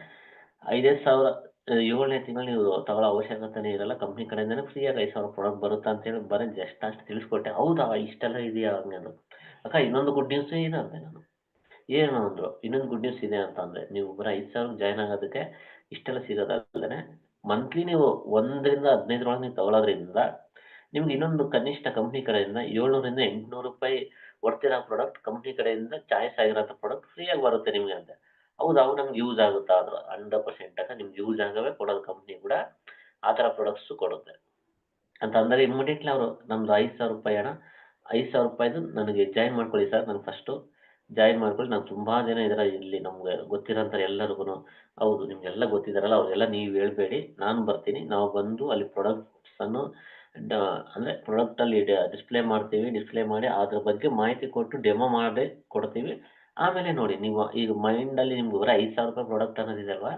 5,000 7ನೇ ತಿಂಗಳು ನೀವು ತಗೊಳ್ಳೋ ಅವಶ್ಯಕತೆನೇ ಇರಲ್ಲ. ಕಂಪ್ನಿ ಕಡೆಯಿಂದನೇ ಫ್ರೀಯಾಗಿ 5,000 ಪ್ರಾಡಕ್ಟ್ ಬರುತ್ತೆ ಅಂತೇಳಿ ಬರೀ ಜಸ್ಟ್ ಅಷ್ಟು ತಿಳಿಸ್ಕೊಟ್ಟೆ. ಹೌದಾ ಇಷ್ಟೆಲ್ಲ ಇದೆಯಾ ಹಂಗೆ ಅಂದರು. ಅಕ್ಕ ಇನ್ನೊಂದು ಗುಡ್ ನ್ಯೂಸ್ ಇದೆ ಅಂದೆ ನಾನು. ಏನು ಅಂದರು, ಇನ್ನೊಂದು ಗುಡ್ ನ್ಯೂಸ್ ಇದೆ ಅಂತ ಅಂದರೆ, ನೀವು ಬರೀ 5,000 ಜಾಯ್ನ್ ಆಗೋದಕ್ಕೆ ಇಷ್ಟೆಲ್ಲ ಸಿಗೋದಲ್ಲದೆ ಮಂತ್ಲಿ ನೀವು 1ರಿಂದ 15 ನೀವು ತಗೊಳ್ಳೋದ್ರಿಂದ ನಿಮ್ಗೆ ಇನ್ನೊಂದು ಕನಿಷ್ಠ ಕಂಪ್ನಿ ಕಡೆಯಿಂದ ₹700ರಿಂದ ₹800 ವರ್ತಿರೋ ಪ್ರಾಡಕ್ಟ್ ಕಂಪ್ನಿ ಕಡೆಯಿಂದ ಚಾಯ್ಸ್ ಆಗಿರೋಂಥ ಪ್ರಾಡಕ್ಟ್ ಫ್ರೀಯಾಗಿ ಬರುತ್ತೆ ನಿಮಗೆ ಅಂತೆ. ಹೌದು, ಅವು ನಮ್ಗೆ ಯೂಸ್ ಆಗುತ್ತಾ ಆದ್ರೆ 100% ನಿಮ್ಗೆ ಯೂಸ್ ಆಗವೇ ಕೊಡೋದು ಕಂಪ್ನಿ ಕೂಡ ಆ ಥರ ಪ್ರಾಡಕ್ಟ್ಸು ಕೊಡುತ್ತೆ ಅಂತ ಅಂದರೆ ಇಮ್ಮಿಡಿಯೇಟ್ಲಿ ಅವರು ನಮ್ಮದು ₹5,000 ಅಣ್ಣ, ₹5,000 ನನಗೆ ಜಾಯಿನ್ ಮಾಡ್ಕೊಳ್ಳಿ ಸರ್. ನಾನು ಫಸ್ಟು ಜಾಯಿನ್ ಮಾಡ್ಕೊಳ್ಳಿ, ನಾನು ತುಂಬ ಜನ ಇದ್ದಾರೆ ಇಲ್ಲಿ ನಮ್ಗೆ ಗೊತ್ತಿರೋಂಥ ಎಲ್ಲರಿಗೂ. ಹೌದು, ನಿಮಗೆಲ್ಲ ಗೊತ್ತಿದ್ದಾರಲ್ಲ ಅವರೆಲ್ಲ ನೀವು ಹೇಳಬೇಡಿ, ನಾನು ಬರ್ತೀನಿ. ನಾವು ಬಂದು ಅಲ್ಲಿ ಪ್ರಾಡಕ್ಟ್ಸನ್ನು ಅಂದರೆ ಪ್ರಾಡಕ್ಟಲ್ಲಿ ಡಿಸ್ಪ್ಲೇ ಮಾಡ್ತೀವಿ. ಡಿಸ್ಪ್ಲೇ ಮಾಡಿ ಅದ್ರ ಬಗ್ಗೆ ಮಾಹಿತಿ ಕೊಟ್ಟು ಡೆಮೋ ಮಾಡಿ ಕೊಡ್ತೀವಿ. ಆಮೇಲೆ ನೋಡಿ, ನೀವು ಈಗ ಮೈಂಡಲ್ಲಿ ನಿಮ್ಗೆ ಬರೀ ₹5,000 ಪ್ರಾಡಕ್ಟ್ ಅನ್ನೋದಿದೆ ಅಲ್ವಾ,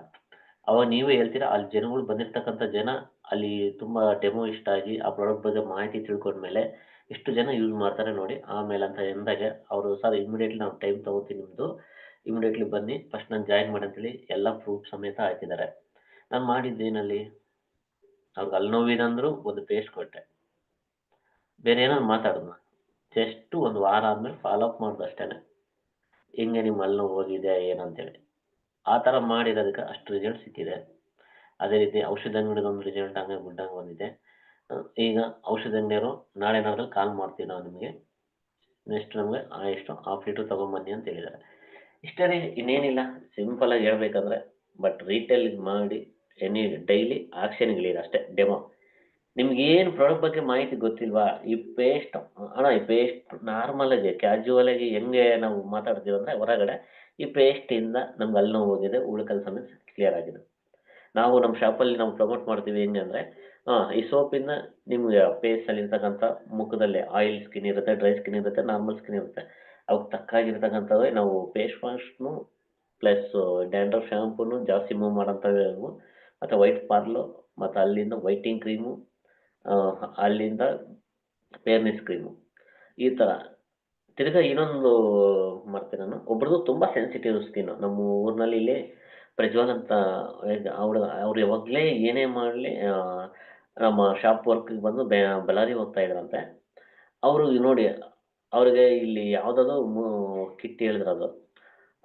ಅವಾಗ ನೀವೇ ಹೇಳ್ತೀರಾ. ಅಲ್ಲಿ ಜನಗಳು ಬಂದಿರತಕ್ಕಂಥ ಜನ ಅಲ್ಲಿ ತುಂಬ ಡೆಮೋ ಇಷ್ಟ ಆಗಿ ಆ ಪ್ರಾಡಕ್ಟ್ ಬಗ್ಗೆ ಮಾಹಿತಿ ತಿಳ್ಕೊಂಡ್ಮೇಲೆ ಎಷ್ಟು ಜನ ಯೂಸ್ ಮಾಡ್ತಾರೆ ನೋಡಿ. ಆಮೇಲೆ ಅಂತ ಎಂದಾಗ ಅವರು, ಸರ್ ಇಮಿಡಿಯೇಟ್ಲಿ ನಾವು ಟೈಮ್ ತೊಗೋತೀವಿ ನಿಮ್ಮದು, ಇಮಿಡಿಯೇಟ್ಲಿ ಬನ್ನಿ, ಫಸ್ಟ್ ನಾನು ಜಾಯಿನ್ ಮಾಡಿ ಅಂತೇಳಿ ಎಲ್ಲ ಪ್ರೂಫ್ ಸಮೇತ ಹಾಕಿದ್ದಾರೆ. ನಾನು ಮಾಡಿದ್ದೇನಲ್ಲಿ ಅವ್ರಿಗೆ ಅಲ್ಲಿ ನೋವಿದೆ ಅಂದರು, ಒಂದು ಪೇಸ್ಟ್ ಕೊಟ್ಟೆ. ಬೇರೆ ಏನಾದ್ರು ಮಾತಾಡಿದ್ನ, ಜಸ್ಟ್ ಒಂದು ವಾರ ಆದಮೇಲೆ ಫಾಲೋ ಅಪ್ ಮಾಡೋದು ಅಷ್ಟೇ. ಹಿಂಗೆ ನಿಮ್ಮ ಅಲ್ಲಿ ನೋವು ಹೋಗಿದೆ ಏನಂತೇಳಿ ಆ ಥರ ಮಾಡಿರೋದಕ್ಕೆ ಅಷ್ಟು ರಿಸಲ್ಟ್ ಸಿಕ್ಕಿದೆ. ಅದೇ ರೀತಿ ಔಷಧ ಅಂಗಡಿದೊಂದು ರಿಸಲ್ಟ್ ಹಂಗೆ ಗುಡ್ಡಂಗೆ ಬಂದಿದೆ. ಈಗ ಔಷಧ ಅಂಗಡಿಯವರು ನಾಳೆ ನಾಡ್ದಲ್ಲಿ ಕಾಲ್ ಮಾಡ್ತೀವಿ ನಾವು ನಿಮಗೆ, ನೆಕ್ಸ್ಟ್ ನಮಗೆ ಎಷ್ಟು ½ ಲೀಟ್ರ್ ತೊಗೊಂಬನ್ನಿ ಅಂತ ಹೇಳಿದ್ದಾರೆ. ಇಷ್ಟೇ ರೀ, ಇನ್ನೇನಿಲ್ಲ. ಸಿಂಪಲಾಗಿ ಹೇಳ್ಬೇಕಂದ್ರೆ, ಬಟ್ ರೀಟೇಲ್ ಮಾಡಿ ಡೈಲಿ ಆಕ್ಷನ್ಗಳಿದೆ ಅಷ್ಟೇ. ಡೆಮೋ ನಿಮ್ಗೇನು ಪ್ರಾಡಕ್ಟ್ ಬಗ್ಗೆ ಮಾಹಿತಿ ಗೊತ್ತಿಲ್ವಾ, ಈ ಪೇಸ್ಟ್ ಅಣ್ಣ, ಈ ಪೇಸ್ಟ್ ನಾರ್ಮಲ್ ಆಗಿ ಕ್ಯಾಜುವಲ್ ಆಗಿ ಹೆಂಗೆ ನಾವು ಮಾತಾಡ್ತೀವಿ ಅಂದರೆ ಹೊರಗಡೆ, ಈ ಪೇಸ್ಟಿಂದ ನಮ್ಗೆ ಅಲ್ಲಿ ನೋವು ಹೋಗಿದೆ, ಉಳ್ಕಲ್ ಸಮಸ್ಯೆ ಕ್ಲಿಯರ್ ಆಗಿದೆ. ನಾವು ನಮ್ಮ ಶಾಪಲ್ಲಿ ನಾವು ಪ್ರಮೋಟ್ ಮಾಡ್ತೀವಿ ಹೆಂಗೆ ಅಂದರೆ, ಈ ಸೋಪಿಂದ ನಿಮ್ಗೆ ಫೇಸಲ್ಲಿ ಇರ್ತಕ್ಕಂಥ ಮುಖದಲ್ಲಿ ಆಯಿಲ್ ಸ್ಕಿನ್ ಇರುತ್ತೆ, ಡ್ರೈ ಸ್ಕಿನ್ ಇರುತ್ತೆ, ನಾರ್ಮಲ್ ಸ್ಕಿನ್ ಇರುತ್ತೆ. ಅವಕ್ಕೆ ತಕ್ಕಾಗಿರ್ತಕ್ಕಂಥವೇ ನಾವು ಫೇಸ್ ವಾಶ್ನು ಪ್ಲಸ್ ಡ್ಯಾಂಡ್ರಫ್ ಶಾಂಪೂನು ಜಾಸ್ತಿ ಮೂವ್ ಮಾಡೋಂಥವು, ಮತ್ತು ವೈಟ್ ಪಾರ್ಲು, ಮತ್ತು ಅಲ್ಲಿಂದ ವೈಟಿಂಗ್ ಕ್ರೀಮು, ಅಲ್ಲಿಂದ ಫೇರ್ನೆಸ್ ಕ್ರೀಮು, ಈ ಥರ. ತಿರ್ಗಾ ಇನ್ನೊಂದು ಮಾಡ್ತೀನಿ ನಾನು, ಒಬ್ರದ್ದು ತುಂಬ ಸೆನ್ಸಿಟಿವ್ ಸ್ಕಿನ್ನು. ನಮ್ಮ ಊರಿನಲ್ಲಿ ಇಲ್ಲಿ ಪ್ರಜ್ವಲ್ ಅಂತ ಅವ್ರು ಯಾವಾಗಲೇ ಏನೇ ಮಾಡಲಿ ನಮ್ಮ ಶಾಪ್ ವರ್ಕಿಗೆ ಬಂದು ಬಳ್ಳಾರಿ ಹೋಗ್ತಾ ಇದ್ರಂತೆ. ಅವರು ನೋಡಿ, ಅವ್ರಿಗೆ ಇಲ್ಲಿ ಯಾವುದಾದ್ರು ಕಿಟ್ ಹೇಳಿದ್ರದು.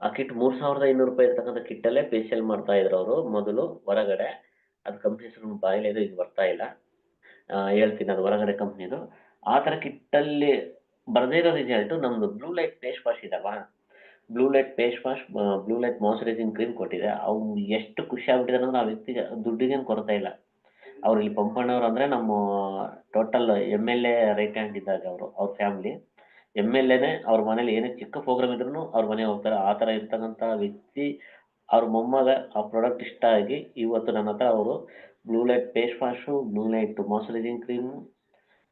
ಆ ಕಿಟ್ ₹3,500 ಇರ್ತಕ್ಕಂಥ ಕಿಟ್ಟಲ್ಲೇ ಫೇಶಿಯಲ್ ಮಾಡ್ತಾ ಇದ್ರು ಅವರು ಮೊದಲು ಹೊರಗಡೆ. ಅದು ಕಂಪ್ನಿ ಹೆಸರು ಬಾಯಿಲೆ ಇದು ಈಗ ಬರ್ತಾ ಇಲ್ಲ, ಹೇಳ್ತೀನಿ ಅದು ಹೊರಗಡೆ ಕಂಪ್ನಿದು. ಆ ಥರ ಕಿಟ್ಟಲ್ಲಿ ಬರದೇ ಇರೋ ರಿಸಲ್ಟು ನಮ್ಮದು ಬ್ಲೂ ಲೈಟ್ ಫೇಸ್ ವಾಶ್ ಇದಲ್ವಾ, blue light face wash, blue light moisturising cream ಕೊಟ್ಟಿದೆ. ಅವ್ನು ಎಷ್ಟು ಖುಷಿ ಆಗ್ಬಿಟ್ಟಿದ್ದಾರೆ ಅಂದರೆ ಆ ವ್ಯಕ್ತಿಗೆ ದುಡ್ಡಿಗೇನು ಕೊರತೆ ಇಲ್ಲ. ಅವ್ರು ಇಲ್ಲಿ ಪಂಪಣ್ಣವ್ರು ಅಂದ್ರೆ ನಮ್ಮ ಟೋಟಲ್ MLA ರೈಟ್ ಹ್ಯಾಂಡ್ ಇದ್ದಾಗ ಅವರು, ಅವ್ರ ಫ್ಯಾಮಿಲಿ MLAನೇ. ಅವ್ರ ಮನೇಲಿ ಏನೇ ಚಿಕ್ಕ ಪ್ರೋಗ್ರಾಮ್ ಇದ್ರು ಅವ್ರ ಮನೆಗೆ ಹೋಗ್ತಾರೆ. ಆ ಥರ ಇರ್ತಕ್ಕಂಥ ವ್ಯಕ್ತಿ. ಅವ್ರ ಮೊಮ್ಮಗ ಆ ಪ್ರಾಡಕ್ಟ್ ಇಷ್ಟ ಆಗಿ ಇವತ್ತು ನನ್ನ ಹತ್ರ ಅವರು blue light face wash, blue light moisturising cream,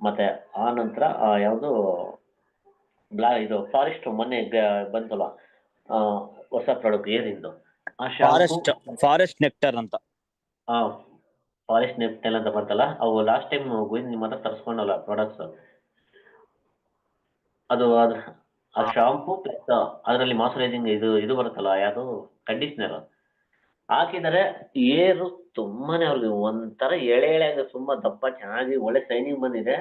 ಮತ್ತೆ ಆ ನಂತರ ಯಾವುದು ಇದು ಫಾರೆಸ್ಟ್ ಮೊನ್ನೆ ಬಂತಲ್ಲ, ಆ, ಹೊಸ ಪ್ರಾಡಕ್ಟ್ ಏನಿಂದು ಆ ಶಾಂಪೂ, ಫಾರೆಸ್ಟ್ ನೆಕ್ಟರ್ ಅಂತ. ಆ ಫಾರೆಸ್ಟ್ ನೆಪ್ಟೆಲ್ ಅಂತ ಬರ್ತಲ್ಲ, ಅವು ಲಾಸ್ಟ್ ಟೈಮ್ ಗೋವಿಂದ್ ನಿಮ್ಮ ಹತ್ರ ತರಿಸ್ಕೊಂಡಲ್ಲ ಪ್ರಾಡಕ್ಟ್ಸ್, ಅದು ಆ ಶಾಂಪೂ ಪ್ಲಸ್ ಅದರಲ್ಲಿ ಮಾಯ್ಶ್ಚರೈಸಿಂಗ್ ಇದು ಬರುತ್ತಲ್ಲ, ಯಾವುದು ಕಂಡೀಷ್ನರ್ ಹಾಕಿದರೆ ಏರು ತುಂಬಾನೇ ಅವ್ರಿಗೆ ಒಂಥರ ಎಳೆ ಎಳೆ ಅಂದ್ರೆ ತುಂಬಾ ದಪ್ಪ ಚೆನ್ನಾಗಿ ಒಳ್ಳೆ ಶೈನಿಂಗ್ ಬಂದಿದೆ.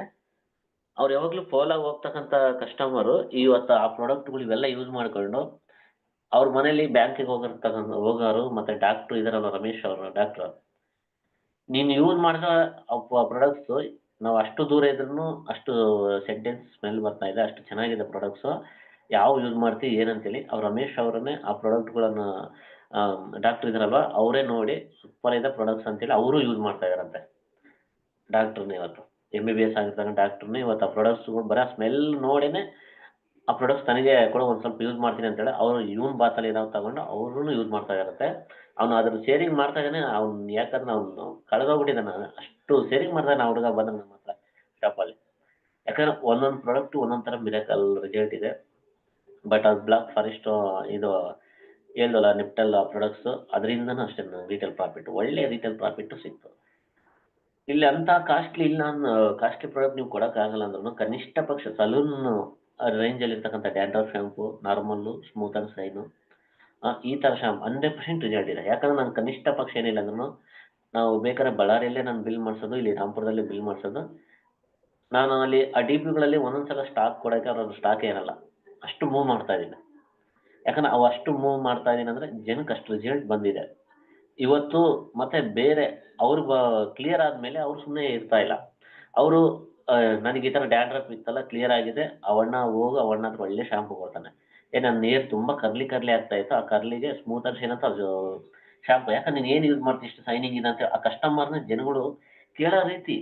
ಅವ್ರು ಯಾವಾಗ್ಲೂ ಫಾಲೋ ಹೋಗ್ತಕ್ಕಂಥ ಕಸ್ಟಮರು ಇವತ್ತು ಆ ಪ್ರಾಡಕ್ಟ್ಗಳು ಇವೆಲ್ಲ ಯೂಸ್ ಮಾಡ್ಕೊಂಡು ಅವ್ರ ಮನೇಲಿ ಬ್ಯಾಂಕಿಗೆ ಹೋಗೋರು ಮತ್ತೆ ಡಾಕ್ಟ್ರು ಇದಾರಲ್ಲ, ರಮೇಶ್ ಅವರು ಡಾಕ್ಟ್ರು, ನೀನು ಯೂಸ್ ಮಾಡಿದ ಪ್ರಾಡಕ್ಟ್ಸ್ ನಾವು ಅಷ್ಟು ದೂರ ಇದ್ರೂ ಅಷ್ಟು ಸೆಂಟೆನ್ಸ್ ಸ್ಮೆಲ್ ಬರ್ತಾ ಇದೆ, ಅಷ್ಟು ಚೆನ್ನಾಗಿದೆ ಪ್ರಾಡಕ್ಟ್ಸು, ಯಾವ ಯೂಸ್ ಮಾಡ್ತೀವಿ ಏನಂತೇಳಿ ಅವ್ರು ರಮೇಶ್ ಅವರನ್ನೇ ಆ ಪ್ರಾಡಕ್ಟ್ಗಳನ್ನು ಡಾಕ್ಟರ್ ಇದಾರಲ್ವ ಅವರೇ ನೋಡಿ ಸೂಪರ್ ಇದೆ ಪ್ರಾಡಕ್ಟ್ಸ್ ಅಂತೇಳಿ ಅವರು ಯೂಸ್ ಮಾಡ್ತಾ ಇದಾರಂತೆ. ಡಾಕ್ಟರ್ನೇ ಇವತ್ತು MBBS ಆಗಿರ್ತಾನೆ ಡಾಕ್ಟರ್ನೇ ಇವತ್ತು ಆ ಪ್ರಾಡಕ್ಟ್ಸ್ಗಳು ಬರೋ ಸ್ಮೆಲ್ ನೋಡಿನೇ ಆ ಪ್ರಾಡಕ್ಟ್ಸ್ ತನಗೆ ಕೂಡ ಒಂದು ಸ್ವಲ್ಪ ಯೂಸ್ ಮಾಡ್ತೀನಿ ಅಂತೇಳಿ ಅವರು ಇವನ್ ಬಾತಲ್ಲಿ ನಾವು ತಗೊಂಡು ಅವ್ರೂ ಯೂಸ್ ಮಾಡ್ತಾ ಇರುತ್ತೆ. ಅವನು ಅದ್ರ ಶೇರಿಂಗ್ ಮಾಡ್ತಾ ಇದ್ದಾನೆ. ಅವ್ನು ಯಾಕಂದ್ರೆ ಅವ್ನು ಕಳೆದೋಗ್ಬಿಟ್ಟಿದ್ದಾನೆ, ಅಷ್ಟು ಶೇರಿಂಗ್ ಮಾಡ್ತಾನೆ. ಆ ಹುಡುಗ ಬಂದ ನಮ್ಮ ಹತ್ರ ಶಾಪಲ್ಲಿ, ಯಾಕಂದ್ರೆ ಒಂದೊಂದು ಪ್ರಾಡಕ್ಟ್ ಒಂದೊಂದು ಥರ ಮಿರಾಕಲ್ ರಿಸಲ್ಟ್ ಇದೆ. ಬಟ್ ಅದು ಬ್ಲಾಕ್ ಫಾರೆಸ್ಟ್ ಇದು ಹೇಳ್ದಲ್ಲ ನಿಪ್ಟೆಲ್ ಪ್ರಾಡಕ್ಟ್ಸ್, ಅದರಿಂದನೂ ಅಷ್ಟೇ ರೀಟೇಲ್ ಪ್ರಾಫಿಟ್, ಒಳ್ಳೆ ರೀಟೇಲ್ ಪ್ರಾಫಿಟ್ ಸಿಕ್ತು. ಇಲ್ಲಿ ಅಂತ ಕಾಸ್ಟ್ಲಿ ಇಲ್ಲ, ಕಾಸ್ಟ್ಲಿ ಪ್ರಾಡಕ್ಟ್ ನೀವು ಕೊಡೋಕ್ಕಾಗಲ್ಲ ಅಂದ್ರೂ ಕನಿಷ್ಠ ಪಕ್ಷ ಸಲೂನ್ ರೇಂಜಲ್ಲಿ ಇರ್ತಕ್ಕಂಥ dandruff shampoo, normal, smooth and shine, ಈ ಥರ ಶಾಂಪು 100% ರಿಸಲ್ಟ್ ಇದೆ. ಯಾಕಂದ್ರೆ ನಾನು ಕನಿಷ್ಠ ಪಕ್ಷ ಏನಿಲ್ಲ ಅಂದ್ರೂ ನಾವು ಬೇಕಾದ್ರೆ ಬಳ್ಳಾರಿಯಲ್ಲೇ ನಾನು ಬಿಲ್ ಮಾಡಿಸೋದು, ಇಲ್ಲಿ ರಾಂಪುರದಲ್ಲಿ ಬಿಲ್ ಮಾಡಿಸೋದು. ನಾನು ಅಲ್ಲಿ ಆ DPಗಳಲ್ಲಿ ಒಂದೊಂದ್ಸಲ ಸ್ಟಾಕ್ ಕೊಡೋಕ್ಕೆ ಅವ್ರದ್ದು ಸ್ಟಾಕ್ ಇರಲ್ಲ, ಅಷ್ಟು ಮೂವ್ ಮಾಡ್ತಾ ಇದ್ದೀನಿ. ಯಾಕಂದ್ರೆ ಅವು ಅಷ್ಟು ಮೂವ್ ಮಾಡ್ತಾ ಇದ್ದೀನಿ ಅಂದರೆ ಜನಕ್ಕೆ ಅಷ್ಟು ರಿಸಲ್ಟ್ ಬಂದಿದೆ ಇವತ್ತು. ಮತ್ತೆ ಬೇರೆ ಅವ್ರು ಕ್ಲಿಯರ್ ಆದಮೇಲೆ ಅವ್ರು ಸುಮ್ಮನೆ ಇರ್ತಾ ಇಲ್ಲ. ಅವರು ನನಗೆ ಈ ಥರ ಡ್ಯಾಂಡ್ರಫ್ ಇತ್ತಲ್ಲ, ಕ್ಲಿಯರ್ ಆಗಿದೆ, ಅವಣ್ಣ ಹೋಗು, ಅವಣ್ಣ ಹತ್ರ ಒಳ್ಳೆ ಶಾಂಪು ಕೊಡ್ತಾನೆ. ನನ್ನ ನೇರ್ ತುಂಬ ಕರ್ಲಿ ಆಗ್ತಾ ಇತ್ತು, ಆ ಕರ್ಲಿಗೆ ಸ್ಮೂತ್ ಆ್ಯಂಡ್ ಶೈನ್ ಅಂತ ಅದು ಶಾಂಪು. ಯಾಕಂದ್ರೆ ನೀನು ಏನು ಯೂಸ್ ಮಾಡ್ತೀವಿ ಇಷ್ಟು ಶೈನಿಂಗ್ ಇದೆ ಅಂತ ಆ ಕಸ್ಟಮರ್ನ ಜನಗಳು ಕೇಳೋ ರೀತಿ.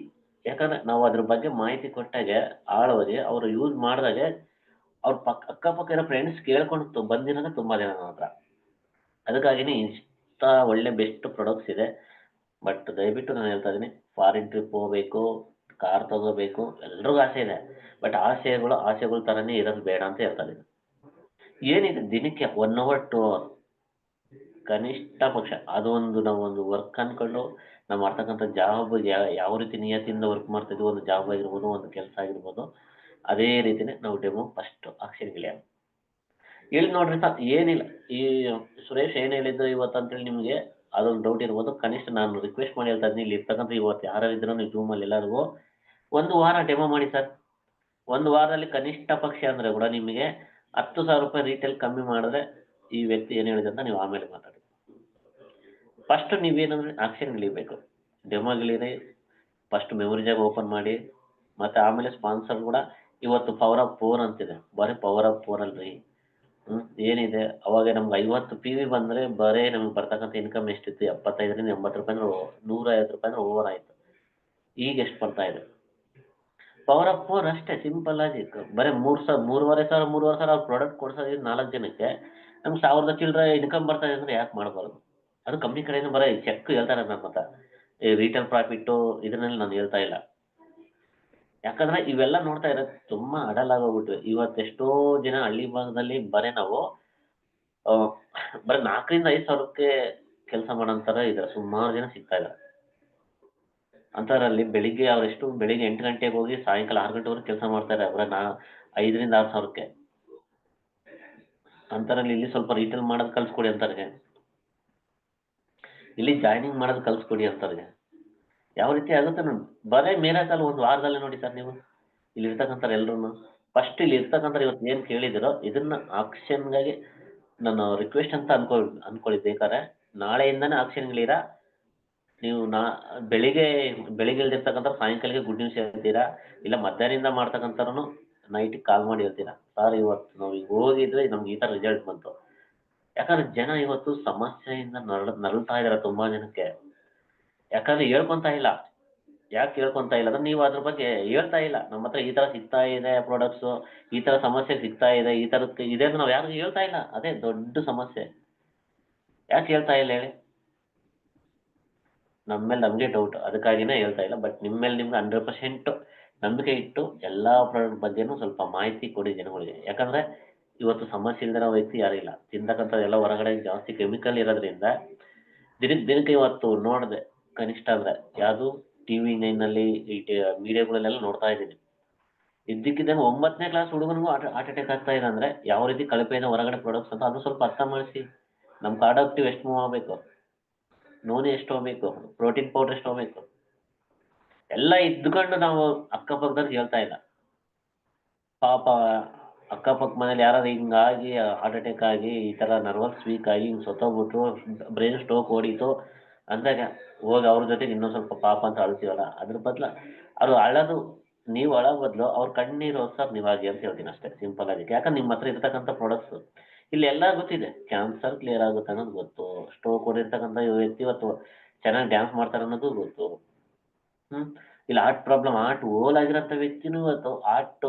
ಯಾಕಂದ್ರೆ ನಾವು ಅದ್ರ ಬಗ್ಗೆ ಮಾಹಿತಿ ಕೊಟ್ಟಾಗೆ ಆಳವಾಗಿ ಅವರು ಯೂಸ್ ಮಾಡಿದಾಗೆ ಅವ್ರ ಅಕ್ಕಪಕ್ಕ ಇರೋ ಫ್ರೆಂಡ್ಸ್ ಕೇಳ್ಕೊಂಡು ಬಂದಿರೋದೇ ತುಂಬ ಜನ ನನ್ನ ಹತ್ರ. ಅದಕ್ಕಾಗಿನೇ ಇಷ್ಟ ಒಳ್ಳೆ ಬೆಸ್ಟ್ ಪ್ರಾಡಕ್ಟ್ಸ್ ಇದೆ. ಬಟ್ ದಯವಿಟ್ಟು ನಾನು ಹೇಳ್ತಾ ಇದ್ದೀನಿ, ಫಾರಿನ್ ಟ್ರಿಪ್ ಹೋಗಬೇಕು, ಕಾರ್ ತಗೋಬೇಕು, ಎಲ್ರಿಗೂ ಆಸೆ ಇದೆ. ಬಟ್ ಆಸೆಗಳ ಥರನೇ ಇರೋದು ಬೇಡ ಅಂತ ಹೇಳ್ತಾ ಇದ್ದೀನಿ. ಏನಿದೆ ದಿನಕ್ಕೆ 1 hour 2 hour ಕನಿಷ್ಠ ಪಕ್ಷ ಅದೊಂದು ನಾವು ಒಂದು ವರ್ಕ್ ಅಂದ್ಕೊಂಡು ನಾವು ಮಾಡ್ತಕ್ಕಂಥ ಜಾಬ್ ಯಾವ ರೀತಿ ನಿಯತ್ತಿಂದ ವರ್ಕ್ ಮಾಡ್ತಿದ್ವಿ, ಒಂದು ಜಾಬ್ ಆಗಿರ್ಬೋದು, ಒಂದು ಕೆಲಸ ಆಗಿರ್ಬೋದು, ಅದೇ ರೀತಿನೇ ನಾವು ಡೆಮೋ ಫಸ್ಟ್ ಆಕ್ಷನ್ಗಿಳಿಯೋಣ. ಇಲ್ಲಿ ನೋಡ್ರಿ ಏನಿಲ್ಲ, ಈ ಸುರೇಶ್ ಏನು ಹೇಳಿದ್ದು ಇವತ್ತು ಅಂತೇಳಿ ನಿಮಗೆ ಅದೊಂದು ಡೌಟ್ ಇರ್ಬೋದು. ಕನಿಷ್ಠ ನಾನು ರಿಕ್ವೆಸ್ಟ್ ಮಾಡಿ ಹೇಳ್ತಾ ಇದ್ದೀನಿ, ಇಲ್ಲಿ ಇರ್ತಕ್ಕಂಥ ಇವತ್ತು ಯಾರು ಇದ್ರೂ ನೀವು ಜೂಮಲ್ಲಿ ಎಲ್ಲರಿಗೂ 1 ವಾರ ಡೆಮೋ ಮಾಡಿ ಸರ್. 1 ವಾರದಲ್ಲಿ ಕನಿಷ್ಠ ಪಕ್ಷ ಅಂದರೆ ಕೂಡ ನಿಮಗೆ 10,000 ರೂಪಾಯಿ ರೀಟೇಲ್ ಕಮ್ಮಿ ಮಾಡಿದ್ರೆ ಈ ವ್ಯಕ್ತಿ ಏನು ಹೇಳಿದೆ ಅಂತ ನೀವು ಆಮೇಲೆ ಮಾತಾಡಿ. ಫಸ್ಟ್ ನೀವೇನಂದ್ರೆ ಆಕ್ಷನ್ಗಿಳಿಬೇಕು, ಡೆಮೋಗಿಳಿರಿ, ಫಸ್ಟ್ ಮೆಮೊರಿ ಜಾಗ ಓಪನ್ ಮಾಡಿ, ಮತ್ತು ಆಮೇಲೆ ಸ್ಪಾನ್ಸರ್ ಕೂಡ. ಇವತ್ತು ಪವರ್ ಆಫ್ 4 ಅಂತಿದೆ, ಬರೀ ಪವರ್ ಆಫ್ 4 ಅಲ್ರಿ. ಏನಿದೆ ಅವಾಗ ನಮ್ಗೆ 50 PV ಬಂದರೆ ಬರೀ ನಮ್ಗೆ ಬರ್ತಕ್ಕಂಥ ಇನ್ಕಮ್ ಎಷ್ಟಿತ್ತು, 75ರಿಂದ 80 ರೂಪಾಯಿ, 150 ರೂಪಾಯಿ ಓವರ್ ಆಯಿತು. ಈಗ ಎಷ್ಟು ಬರ್ತಾ ಇದೆ? ಪವರ್ ಆಫ್ 4 ಅಷ್ಟೇ, ಸಿಂಪಲ್ ಲಾಜಿಕ್. ಬರೀ 3,500 ಅವ್ರು ಪ್ರಾಡಕ್ಟ್ ಕೊಡ್ಸೋದ್ರಿಂದ 4 ಜನಕ್ಕೆ ನಮ್ಗೆ 1,000 ಚಿಲ್ಲರೆ ಇನ್ಕಮ್ ಬರ್ತಾ ಇದೆ ಅಂದರೆ ಯಾಕೆ ಮಾಡಬಾರ್ದು? ಅದು ಕಂಪ್ನಿ ಕಡೆಯಿಂದ ಬರೀ ಚೆಕ್ ಹೇಳ್ತಾರೆ ನನ್ನ ಹತ್ರ, ಈ ರೀಟೇಲ್ ಪ್ರಾಫಿಟ್ಟು ಇದನ್ನೆಲ್ಲ ನಾನು ಹೇಳ್ತಾ ಇಲ್ಲ. ಯಾಕಂದ್ರೆ ಇವೆಲ್ಲ ನೋಡ್ತಾ ಇರೋದು ತುಂಬ ಅಡಲಾಗೋಗ್ಬಿಟ್ವಿ. ಇವತ್ತೆಷ್ಟೋ ಜನ ಹಳ್ಳಿ ಭಾಗದಲ್ಲಿ ನಾವು ಬರೀ 4ರಿಂದ 5 ಸಾವಿರಕ್ಕೆ ಕೆಲಸ ಮಾಡೋಂಥರ ಇದ್ದಾರೆ, ಸುಮಾರು ಜನ ಸಿಗ್ತಾ ಇದ್ದಾರೆ. ಅಂಥದ್ರಲ್ಲಿ ಬೆಳಿಗ್ಗೆ 8 ಗಂಟೆಗೆ ಹೋಗಿ ಸಾಯಂಕಾಲ 6 ಗಂಟೆವರೆಗೆ ಕೆಲಸ ಮಾಡ್ತಾರೆ, ಬರೀ 5ರಿಂದ 6 ಸಾವಿರಕ್ಕೆ. ಅಂಥದ್ರಲ್ಲಿ ಇಲ್ಲಿ ಸ್ವಲ್ಪ ರೀಟೇಲ್ ಮಾಡೋದು ಕಲ್ಸ್ಕೊಡಿ ಅಂತಾರೆ, ಇಲ್ಲಿ ಜಾಯ್ನಿಂಗ್ ಮಾಡೋದು ಕಲ್ಸ್ಕೊಡಿ ಅಂತಾರೆ. ಯಾವ ರೀತಿ ಆಗುತ್ತೆ ನೋಡಿ, ಬರೀ ಮಿರಾಕಲ್ 1 ವಾರದಲ್ಲಿ ನೋಡಿ ಸರ್. ನೀವು ಇಲ್ಲಿ ಇರ್ತಕ್ಕಂಥ ಎಲ್ರೂ ಫಸ್ಟ್ ಇಲ್ಲಿ ಇರ್ತಕ್ಕಂಥ ಇವತ್ತು ಏನು ಕೇಳಿದಿರೋ ಇದನ್ನ ಆಕ್ಷನ್ಗಾಗಿ ನಾನು ರಿಕ್ವೆಸ್ಟ್ ಅಂತ ಅನ್ಕೊಳ್ಳಿ. ಬೇಕಾದ್ರೆ ನಾಳೆಯಿಂದನೇ ಆಕ್ಷನ್ಗಳಿರ. ನೀವು ಬೆಳಿಗ್ಗೆ ಇಲ್ದಿರ್ತಕ್ಕಂಥ ಸಾಯಂಕಾಲಕ್ಕೆ ಗುಡ್ ನ್ಯೂಸ್ ಹೇಳ್ತೀರಾ, ಇಲ್ಲ ಮಧ್ಯಾಹ್ನದಿಂದ ಮಾಡ್ತಕ್ಕಂಥವ್ರು ನೈಟಿಗೆ ಕಾಲ್ ಮಾಡಿ ಹೇಳ್ತೀರಾ, ಸರ್ ಇವತ್ತು ನಾವು ಈಗ ಹೋಗಿದ್ರೆ ನಮ್ಗೆ ಈ ಥರ ರಿಸಲ್ಟ್ ಬಂತು. ಯಾಕಂದ್ರೆ ಜನ ಇವತ್ತು ಸಮಸ್ಯೆಯಿಂದ ನರಳ್ತಾ ಇದ್ದಾರೆ ತುಂಬಾ ಜನಕ್ಕೆ. ಯಾಕಂದ್ರೆ ಹೇಳ್ಕೊಂತ ಇಲ್ಲ, ಯಾಕೆ ಕೇಳ್ಕೊಂತ ಇಲ್ಲ ಅಂದ್ರೆ ನೀವು ಅದ್ರ ಬಗ್ಗೆ ಹೇಳ್ತಾ ಇಲ್ಲ. ನಮ್ಮ ಹತ್ರ ಈ ತರ ಸಿಗ್ತಾ ಇದೆ ಪ್ರಾಡಕ್ಟ್ಸ್, ಈ ತರ ಸಮಸ್ಯೆ ಸಿಗ್ತಾ ಇದೆ, ಈ ತರಕ್ಕೆ ಇದೆ ಅಂತ ನಾವು ಯಾರಿಗೂ ಹೇಳ್ತಾ ಇಲ್ಲ. ಅದೇ ದೊಡ್ಡ ಸಮಸ್ಯೆ. ಯಾಕೆ ಹೇಳ್ತಾ ಇಲ್ಲ ಹೇಳಿ? ನಮ್ಮ ಮೇಲೆ ನಮಗೆ ಡೌಟ್, ಅದಕ್ಕಾಗಿನೇ ಹೇಳ್ತಾ ಇಲ್ಲ. ಬಟ್ ನಿಮ್ಮ ಮೇಲೆ ನಿಮ್ಗೆ 100% ನಂಬಿಕೆ ಇಟ್ಟು ಎಲ್ಲಾ ಪ್ರಾಡಕ್ಟ್ ಬಗ್ಗೆನೂ ಸ್ವಲ್ಪ ಮಾಹಿತಿ ಕೊಡಿ ಜನಗಳಿಗೆ. ಯಾಕಂದ್ರೆ ಇವತ್ತು ಸಮಸ್ಯೆ ಇಲ್ದಿರೋ ವ್ಯಕ್ತಿ ಯಾರಿಲ್ಲ. ತಿಂತಕ್ಕಂಥದ್ದು ಎಲ್ಲ ಹೊರಗಡೆ ಜಾಸ್ತಿ ಕೆಮಿಕಲ್ ಇರೋದ್ರಿಂದ ದಿನಕ್ಕೆ ಇವತ್ತು ನೋಡಿದೆ ಕನಿಷ್ಠ ಅಂದ್ರೆ ಯಾವುದು TV9 ಈ ಮೀಡಿಯಾಗಳಲ್ಲೆಲ್ಲ ನೋಡ್ತಾ ಇದ್ದೀನಿ. ಇದ್ದಕ್ಕಿದ್ದಂಗೆ 9ನೇ ಕ್ಲಾಸ್ ಹುಡುಗನಿಗೂ ಹಾರ್ಟ್ ಅಟ್ಯಾಕ್ ಆಗ್ತಾ ಇದೆ ಅಂದ್ರೆ ಯಾವ ರೀತಿ ಕಳಪೆಯಿಂದ ಹೊರಗಡೆ ಪ್ರಾಡಕ್ಟ್ಸ್ ಅಂತ ಅದು ಸ್ವಲ್ಪ ಅರ್ಥ ಮಾಡಿಸಿ. ನಮ್ಮ ಕಾರ್ಡ್ ಆಕ್ಟಿವ್ ಎಷ್ಟು ಮೂವ್ ಆಗಬೇಕು, ನೋನಿ ಎಷ್ಟು ಹೋಗ್ಬೇಕು, ಪ್ರೋಟೀನ್ ಪೌಡರ್ ಎಷ್ಟು ಹೋಗ್ಬೇಕು, ಎಲ್ಲ ಇದ್ದುಕೊಂಡು ನಾವು ಅಕ್ಕಪಕ್ಕದವ್ರಿಗೆ ಹೇಳ್ತಾ ಇಲ್ಲ. ಪಾಪ ಅಕ್ಕಪಕ್ಕ ಮನೇಲಿ ಯಾರಾದ್ರು ಹಿಂಗಾಗಿ ಹಾರ್ಟ್ ಅಟ್ಯಾಕ್ ಆಗಿ ಈ ತರ ನರ್ವಸ್ ವೀಕ್ ಆಗಿ ಹಿಂಗ್ ಸತ್ತೋಗ್ಬಿಟ್ರು, ಬ್ರೈನ್ ಸ್ಟ್ರೋಕ್ ಹೊಡೀತು ಅಂದಾಗ ಹೋಗಿ ಅವ್ರ ಜೊತೆಗೆ ಇನ್ನೊಂದ್ ಸ್ವಲ್ಪ ಪಾಪ ಅಂತ ಅಳ್ತೀವಲ್ಲ, ಅದ್ರ ಬದಲ ಅವ್ರು ಅಳೋದು, ನೀವು ಅಳೋ ಬದಲು ಅವ್ರ ಕಣ್ಣೀರು ಒರ್ಸೋದು ನೀವಾಗಿ ಅಂತ ಹೇಳ್ತೀನಿ ಅಷ್ಟೇ, ಸಿಂಪಲ್ ಆಗಿ. ಯಾಕಂದ್ರೆ ನಿಮ್ಮ ಹತ್ರ ಇರ್ತಕ್ಕಂಥ ಪ್ರಾಡಕ್ಟ್ಸ್ ಇಲ್ಲಿ ಎಲ್ಲ ಗೊತ್ತಿದೆ. ಕ್ಯಾನ್ಸರ್ ಕ್ಲಿಯರ್ ಆಗುತ್ತೆ ಅನ್ನೋದು ಗೊತ್ತು, ಸ್ಟ್ರೋಕ್ ಹೊಡಿರ್ತಕ್ಕಂಥ ವ್ಯಕ್ತಿ ಇವತ್ತು ಚೆನ್ನಾಗಿ ಡ್ಯಾನ್ಸ್ ಮಾಡ್ತಾರೆ ಅನ್ನೋದು ಗೊತ್ತು. ಇಲ್ಲಿ ಹಾರ್ಟ್ ಪ್ರಾಬ್ಲಮ್, ಹಾರ್ಟ್ ಹೋಲ್ ಆಗಿರೋಂಥ ವ್ಯಕ್ತಿನೂ ಇವತ್ತು ಹಾರ್ಟ್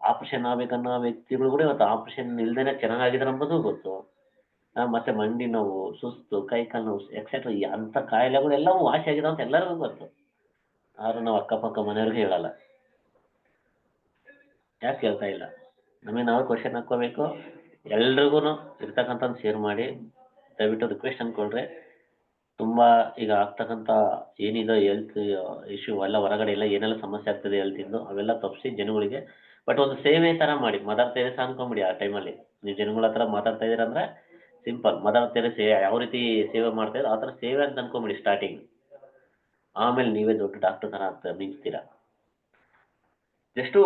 ಆಪರೇಷನ್ ಆಗ್ಬೇಕನ್ನೋ ವ್ಯಕ್ತಿಗಳು ಕೂಡ ಇವತ್ತು ಆಪರೇಷನ್ ಇಲ್ದೇನೆ ಚೆನ್ನಾಗಿದ್ದಾರೆ ಅನ್ನೋದು ಗೊತ್ತು. ಮತ್ತೆ ಮಂಡಿ ನೋವು, ಸುಸ್ತು, ಕೈ ಕಾಲು ನೋವು ಎಕ್ಸೆಟ್ರಾ ಅಂತ ಕಾಯಿಲೆಗಳು ಎಲ್ಲವೂ ವಾಸಿ ಆಗಿದಾವೆ ಅಂತ ಎಲ್ಲರಿಗೂ ಗೊತ್ತು. ಆದ್ರೂ ನಾವು ಅಕ್ಕಪಕ್ಕ ಮನೆಯವ್ರಿಗೆ ಹೇಳಲ್ಲ. ಯಾಕೆ ಹೇಳ್ತಾ ಇಲ್ಲ? ನಮಗೆ ನಾವು ಕ್ವಶನ್ ಹಾಕೋಬೇಕು. ಎಲ್ರಿಗೂ ಇರ್ತಕ್ಕಂಥದ್ದು ಶೇರ್ ಮಾಡಿ, ದಯವಿಟ್ಟು ರಿಕ್ವೆಸ್ಟ್ ಅನ್ಕೊಳ್ರಿ. ತುಂಬಾ ಈಗ ಆಗ್ತಕ್ಕಂಥ ಏನಿದೆ ಹೆಲ್ತ್ ಇಶ್ಯೂ ಎಲ್ಲ ಹೊರಗಡೆ ಎಲ್ಲ ಏನೆಲ್ಲ ಸಮಸ್ಯೆ ಆಗ್ತದೆ ಹೆಲ್ತಿಂದು ಅವೆಲ್ಲ ತಪ್ಪಿಸಿ ಜನಗಳಿಗೆ ಬಟ್ ಒಂದು ಸೇವೆ ತರ ಮಾಡಿ. ಮದರ್ ತೆರೇಸಾ ಅನ್ಕೊಂಬಿಡಿ. ಆ ಟೈಮಲ್ಲಿ ನೀವು ಜನಗಳ ಹತ್ರ ಮಾತಾಡ್ತಾ ಇದೀರಂದ್ರೆ ಸಿಂಪಲ್ ಮದರ್ ತೆರೇಸಾ ಯಾವ ರೀತಿ ಸೇವೆ ಮಾಡ್ತಾ ಇದ್ರು ಆ ಥರ ಸೇವೆ ಅಂತ ಅನ್ಕೊಂಬಿಡಿ ಸ್ಟಾರ್ಟಿಂಗ್. ಆಮೇಲೆ ನೀವೇ ದೊಡ್ಡ ಡಾಕ್ಟರ್ ತರ ಆಗ್ತಾ ನಿಲ್ತೀರಾ. ಎಷ್ಟು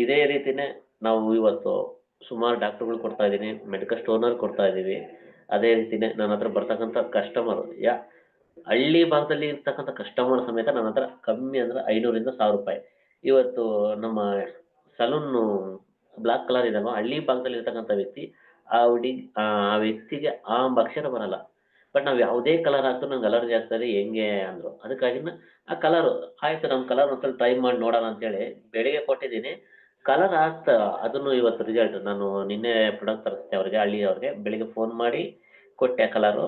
ಇದೇ ರೀತಿನೇ ನಾವು ಇವತ್ತು ಸುಮಾರು ಡಾಕ್ಟರ್ಗಳು ಕೊಡ್ತಾ ಇದ್ದೀನಿ, ಮೆಡಿಕಲ್ ಸ್ಟೋರ್ನರ್ ಕೊಡ್ತಾ ಇದ್ದೀವಿ. ಅದೇ ರೀತಿನೇ ನನ್ನ ಹತ್ರ ಬರ್ತಕ್ಕಂಥ ಕಸ್ಟಮರ್ ಹಳ್ಳಿ ಭಾಗದಲ್ಲಿ ಇರ್ತಕ್ಕಂಥ ಕಸ್ಟಮರ್ ಸಮೇತ ನನ್ನ ಹತ್ರ ಕಮ್ಮಿ ಅಂದ್ರೆ 500 ಇಂದ 1000 ರೂಪಾಯಿ. ಇವತ್ತು ನಮ್ಮ ಸಲೂನ್ ಬ್ಲಾಕ್ ಕಲರ್ ಇದಲ್ವಾ, ಹಳ್ಳಿ ಭಾಗದಲ್ಲಿ ಇರ್ತಕ್ಕಂಥ ವ್ಯಕ್ತಿ ಆ ವ್ಯಕ್ತಿಗೆ ಆ ಅಕ್ಷರ ಬರಲ್ಲ. ಬಟ್ ನಾವು ಯಾವುದೇ ಕಲರ್ ಹಾಕಿದ್ರು ನಂಗೆ ಅಲರ್ಜಿ ಆಗ್ತದೆ ಹೆಂಗೆ ಅಂದ್ರು. ಅದಕ್ಕಾಗಿ ಆ ಕಲರ್ ಆಯ್ತು, ನಮ್ಮ ಕಲರ್ ಒಂದ್ಸಲ ಟ್ರೈ ಮಾಡಿ ನೋಡೋಣ ಅಂತೇಳಿ ಬೆಳಿಗ್ಗೆ ಕೊಟ್ಟಿದ್ದೀನಿ. ಕಲರ್ ಆಗ್ತಾ ಅದನ್ನು ಇವತ್ತು ರಿಸಲ್ಟ್ ನಾನು ನಿನ್ನೆ ಪ್ರಾಡಕ್ಟ್ ತರಿಸ್ತೆ ಅವ್ರಿಗೆ, ಅವ್ರಿಗೆ ಬೆಳಿಗ್ಗೆ ಫೋನ್ ಮಾಡಿ ಕೊಟ್ಟೆ. ಕಲರು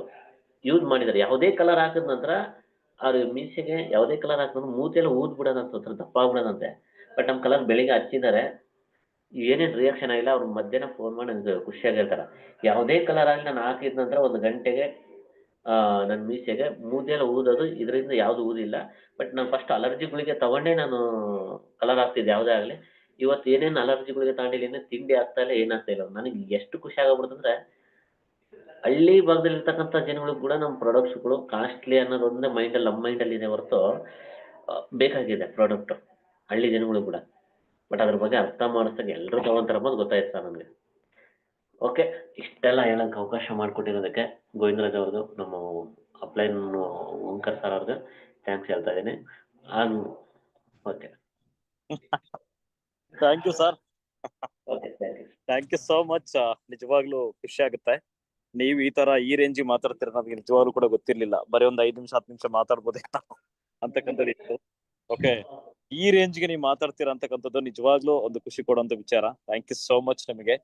ಯೂಸ್ ಮಾಡಿದ್ದಾರೆ. ಯಾವುದೇ ಕಲರ್ ಹಾಕಿದ ನಂತರ ಅವ್ರ ಮೀಸೆಗೆ ಯಾವುದೇ ಕಲರ್ ಹಾಕಿದ್ರು ಮೂತಿಯೆಲ್ಲ ಊದ್ ಬಿಡೋದಂತ, ಒಂಥರ ದಪ್ಪ ಆಗ್ಬಿಡೋದಂತೆ. ಬಟ್ ನಮ್ಮ ಕಲರ್ ಬೆಳಿಗ್ಗೆ ಹಚ್ಚಿದ್ದಾರೆ, ಏನೇನು ರಿಯಾಕ್ಷನ್ ಆಗಿಲ್ಲ. ಅವ್ರು ಮಧ್ಯಾಹ್ನ ಫೋನ್ ಮಾಡಿ ನನಗೆ ಖುಷಿಯಾಗಿರ್ತಾರೆ. ಯಾವುದೇ ಕಲರ್ ಆಗಲಿ ನಾನು ಹಾಕಿದ ನಂತರ 1 ಗಂಟೆಗೆ ನನ್ನ ಮೀಸೆಗೆ ಮೂತಿಯೆಲ್ಲ ಊದೋದು, ಇದರಿಂದ ಯಾವುದು ಊದಿಲ್ಲ. ಬಟ್ ನಾನು ಫಸ್ಟ್ ಅಲರ್ಜಿ ಗುಳಿಗೆ ತಗೊಂಡೇ ನಾನು ಕಲರ್ ಹಾಕ್ತಿದ್ದೆ ಯಾವುದೇ ಆಗಲಿ. ಇವತ್ತು ಏನೇನು ಅಲರ್ಜಿ ಗುಳಿಗೆ ತಗೊಂಡಿಲ್ಲ, ತಿಂಡಿ ಆಗ್ತಾ ಇಲ್ಲ, ಏನಾಗ್ತಾ ಇಲ್ಲ. ನನಗೆ ಎಷ್ಟು ಖುಷಿ ಆಗೋಗ್ಬಿಡುತ್ತಂದ್ರೆ ಹಳ್ಳಿ ಭಾಗದಲ್ಲಿ ಇರ್ತಕ್ಕಂಥ ಜನಗಳು ಕೂಡ ನಮ್ಮ ಪ್ರಾಡಕ್ಟ್ಸ್ಗಳು ಕಾಸ್ಟ್ಲಿ ಅನ್ನೋದು ಒಂದೇ ಮೈಂಡಲ್ಲಿ ನಮ್ಮ ಮೈಂಡಲ್ಲಿ ಇದೆ ಹೊರತು ಬೇಕಾಗಿದೆ ಪ್ರಾಡಕ್ಟ್ ಹಳ್ಳಿ ಜನಗಳು ಕೂಡ. ಬಟ್ ಅದ್ರ ಬಗ್ಗೆ ಅರ್ಥ ಮಾಡಿಸ್ದಾಗ ಎಲ್ಲರೂ ತಗೊಂತಾರೆ ಅನ್ನೋದು ಗೊತ್ತಾಯ್ತು ಸರ್ ನನಗೆ. ಓಕೆ, ಇಷ್ಟೆಲ್ಲ ಹೇಳಕ್ಕೆ ಅವಕಾಶ ಮಾಡಿಕೊಟ್ಟಿರೋದಕ್ಕೆ ಗೋವಿಂದರಾಜ್ ಅವ್ರದ್ದು, ನಮ್ಮ ಅಪ್ಲೈನ್ ಓಂಕರ್ ಸರ್ ಅವ್ರಿಗೆ ಥ್ಯಾಂಕ್ಸ್ ಹೇಳ್ತಾ ಇದ್ದೀನಿ. Okay, thank you sir. Okay, thank you so much. ನಿಜವಾಗ್ಲೂ ಖುಷಿ ಆಗುತ್ತೆ ನೀವು ಈ ತರ ಈ ರೇಂಜಿಗೆ ಮಾತಾಡ್ತೀರ. ನಮ್ಗೆ ನಿಜವಾಗ್ಲೂ ಕೂಡ ಗೊತ್ತಿರ್ಲಿಲ್ಲ. ಬರೀ ಒಂದು 5 ನಿಮಿಷ 10 ನಿಮಿಷ ಮಾತಾಡ್ಬೋದೇನೋ ಅಂತಕ್ಕಂಥದ್ದು ಇತ್ತು. ಓಕೆ, ಈ ರೇಂಜ್ಗೆ ನೀವು ಮಾತಾಡ್ತೀರಾ ಅಂತಕ್ಕಂಥದ್ದು ನಿಜವಾಗ್ಲೂ ಒಂದು ಖುಷಿ ಕೊಡುವಂತ ವಿಚಾರ. ಥ್ಯಾಂಕ್ ಯು ಸೋ ಮಚ್ ನಿಮಗೆ.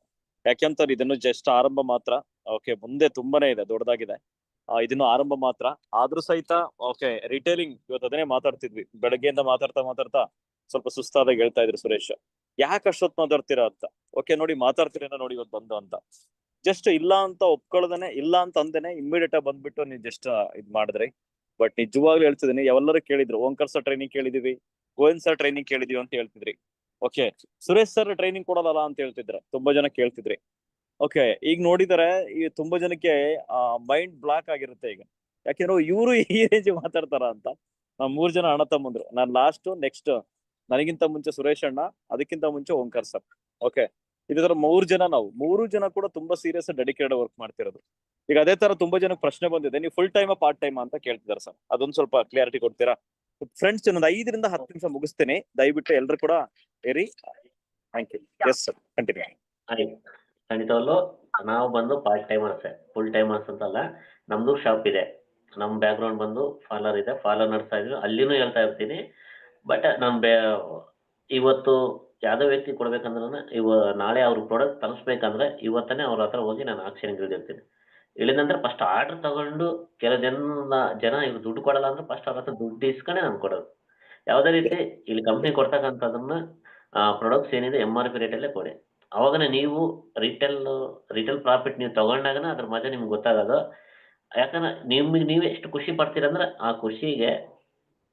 ಯಾಕೆಂತಾರೆ ಇದನ್ನು ಜಸ್ಟ್ ಆರಂಭ ಮಾತ್ರ. ಓಕೆ, ಮುಂದೆ ತುಂಬಾನೇ ಇದೆ, ದೊಡ್ಡದಾಗಿದೆ. ಇದನ್ನು ಆರಂಭ ಮಾತ್ರ ಆದ್ರೂ ಸಹಿತ. ಓಕೆ, ರಿಟೇಲಿಂಗ್ ಇವತ್ತು ಅದನ್ನೇ ಮಾತಾಡ್ತಿದ್ವಿ. ಬೆಳಗ್ಗೆಯಿಂದ ಮಾತಾಡ್ತಾ ಸ್ವಲ್ಪ ಸುಸ್ತಾದಾಗ ಹೇಳ್ತಾ ಇದ್ರು ಸುರೇಶ್, ಯಾಕೆ ಅಷ್ಟೊತ್ತು ಮಾತಾಡ್ತೀರಾ ಅಂತ. ಓಕೆ, ನೋಡಿ ಮಾತಾಡ್ತೀರೇನೋ ನೋಡಿ ಇವತ್ತು ಬಂದು ಅಂತ. ಜಸ್ಟ್ ಇಲ್ಲ ಅಂತ ಒಪ್ಕೊಳ್ಳೋದನೆ, ಇಲ್ಲ ಅಂತ ಅಂದೇನೆ ಇಮ್ಮಿಡಿಯೇಟ್ ಆಗಿ ಬಂದ್ಬಿಟ್ಟು ನೀವು ಜಸ್ಟ್ ಇದ್ ಮಾಡಿದ್ರಿ. ಬಟ್ ನಿಜವಾಗ್ಲೂ ಹೇಳ್ತಿದ್ದೀನಿ, ಎಲ್ಲರೂ ಕೇಳಿದ್ರು, ಓಂಕರ್ ಸರ್ ಟ್ರೈನಿಂಗ್ ಕೇಳಿದೀವಿ, ಗೋವಿಂದ್ ಸರ್ ಟ್ರೈನಿಂಗ್ ಕೇಳಿದೀವಿ ಅಂತ ಹೇಳ್ತಿದ್ರಿ. ಓಕೆ, ಸುರೇಶ್ ಸರ್ ಟ್ರೈನಿಂಗ್ ಕೊಡೋದಲ್ಲ ಅಂತ ಹೇಳ್ತಿದ್ರು, ತುಂಬಾ ಜನ ಕೇಳ್ತಿದ್ರಿ. ಓಕೆ, ಈಗ ನೋಡಿದರೆ ಈ ತುಂಬಾ ಜನಕ್ಕೆ ಮೈಂಡ್ ಬ್ಲಾಕ್ ಆಗಿರುತ್ತೆ ಈಗ. ಯಾಕೆಂದ್ರೆ ಇವರು ಈ ರೇಂಜ್ ಮಾತಾಡ್ತಾರ ಅಂತ. ನಾವ್ 3 ಜನ ಅಣ್ಣ ತಮ್ಮಂದ್ರು. ನಾನ್ ಲಾಸ್ಟ್, ನೆಕ್ಸ್ಟ್ ನನಗಿಂತ ಮುಂಚೆ ಸುರೇಶ್ ಅಣ್ಣ, ಅದಕ್ಕಿಂತ ಮುಂಚೆ ಓಂಕರ್ ಸರ್. ಓಕೆ, ಇದ್ರ 3 ಜನ, ನಾವು 3 ಜನ ಕೂಡ ತುಂಬಾ ಸೀರಿಯಸ್ ಡೆಡಿಕೇಟೆಡ್ ವರ್ಕ್ ಮಾಡ್ತಿರೋದು. ಈಗ ಅದೇ ತರ ತುಂಬಾ ಜನಕ್ಕೆ ಪ್ರಶ್ನೆ ಬಂದಿದೆ, ನೀವು ಫುಲ್ ಟೈಮ್ ಪಾರ್ಟ್ ಟೈಮ್ ಅಂತ ಕೇಳ್ತಿದಾರೆ ಸರ್. ಅದೊಂದು ಸ್ವಲ್ಪ ಕ್ಲಿಯಾರಿಟಿ ಕೊಡ್ತೀರಾ ಫ್ರೆಂಡ್ಸ್? ಒಂದು 5 ರಿಂದ 10 ನಿಮಿಷ ಮುಗಿಸ್ತೇನೆ, ದಯವಿಟ್ಟು ಎಲ್ರು ಕೂಡ ಏರಿ. Thank you. Yes sir, continue. ಖಂಡಿತವಲ್ಲೂ ನಾವು ಬಂದು ಪಾರ್ಟ್ ಟೈಮರ್ಸ್, ಫುಲ್ ಟೈಮರ್ಸ್ ಅಂತಲ್ಲ. ನಮ್ದು ಶಾಪ್ ಇದೆ, ನಮ್ಮ ಬ್ಯಾಕ್ಗ್ರೌಂಡ್ ಬಂದು ಫಾಲರ್ ಇದೆ, ಫಾಲರ್ ನಡೆಸ್ತಾ ಇದ್ವಿ, ಅಲ್ಲಿನೂ ಹೇಳ್ತಾ ಇರ್ತೀನಿ. ಬಟ್ ಇವತ್ತು ಯಾವುದೋ ವ್ಯಕ್ತಿ ಕೊಡ್ಬೇಕಂದ್ರೂ ನಾಳೆ ಅವ್ರ ಪ್ರಾಡಕ್ಟ್ ತರಿಸ್ಬೇಕಂದ್ರೆ ಇವತ್ತನೇ ಅವ್ರ ಹತ್ರ ಹೋಗಿ ನಾನು ಆಕ್ಷನ್ಗೆ ಇಳಿದಿರ್ತೀನಿ. ಇಳಿದಂದ್ರೆ ಫಸ್ಟ್ ಆರ್ಡರ್ ತಗೊಂಡು ಕೆಲವು ಜನ ಇವ್ರು ದುಡ್ಡು ಕೊಡಲ್ಲ ಅಂದ್ರೆ ಫಸ್ಟ್ ಅವ್ರ ಹತ್ರ ದುಡ್ಡು ಇಸ್ಕೊಂಡೆ ನಾನು ಕೊಡೋದು. ಯಾವುದೇ ರೀತಿ ಇಲ್ಲಿ ಕಂಪ್ನಿ ಕೊಡ್ತಕ್ಕಂಥದನ್ನ ಪ್ರಾಡಕ್ಟ್ಸ್ ಏನಿದೆ MRP ರೇಟಲ್ಲೇ ಕೊಡಿ. ಅವಾಗನೇ ನೀವು ರಿಟೇಲ್ ಪ್ರಾಫಿಟ್ ನೀವು ತಗೊಂಡಾಗನ ಅದ್ರ ಮಜಾ ನಿಮ್ಗೆ ಗೊತ್ತಾಗೋದು. ಯಾಕಂದ್ರೆ ನಿಮ್ಗೆ ನೀವೇ ಎಷ್ಟು ಖುಷಿ ಪಡ್ತೀರಂದ್ರೆ ಆ ಖುಷಿಗೆ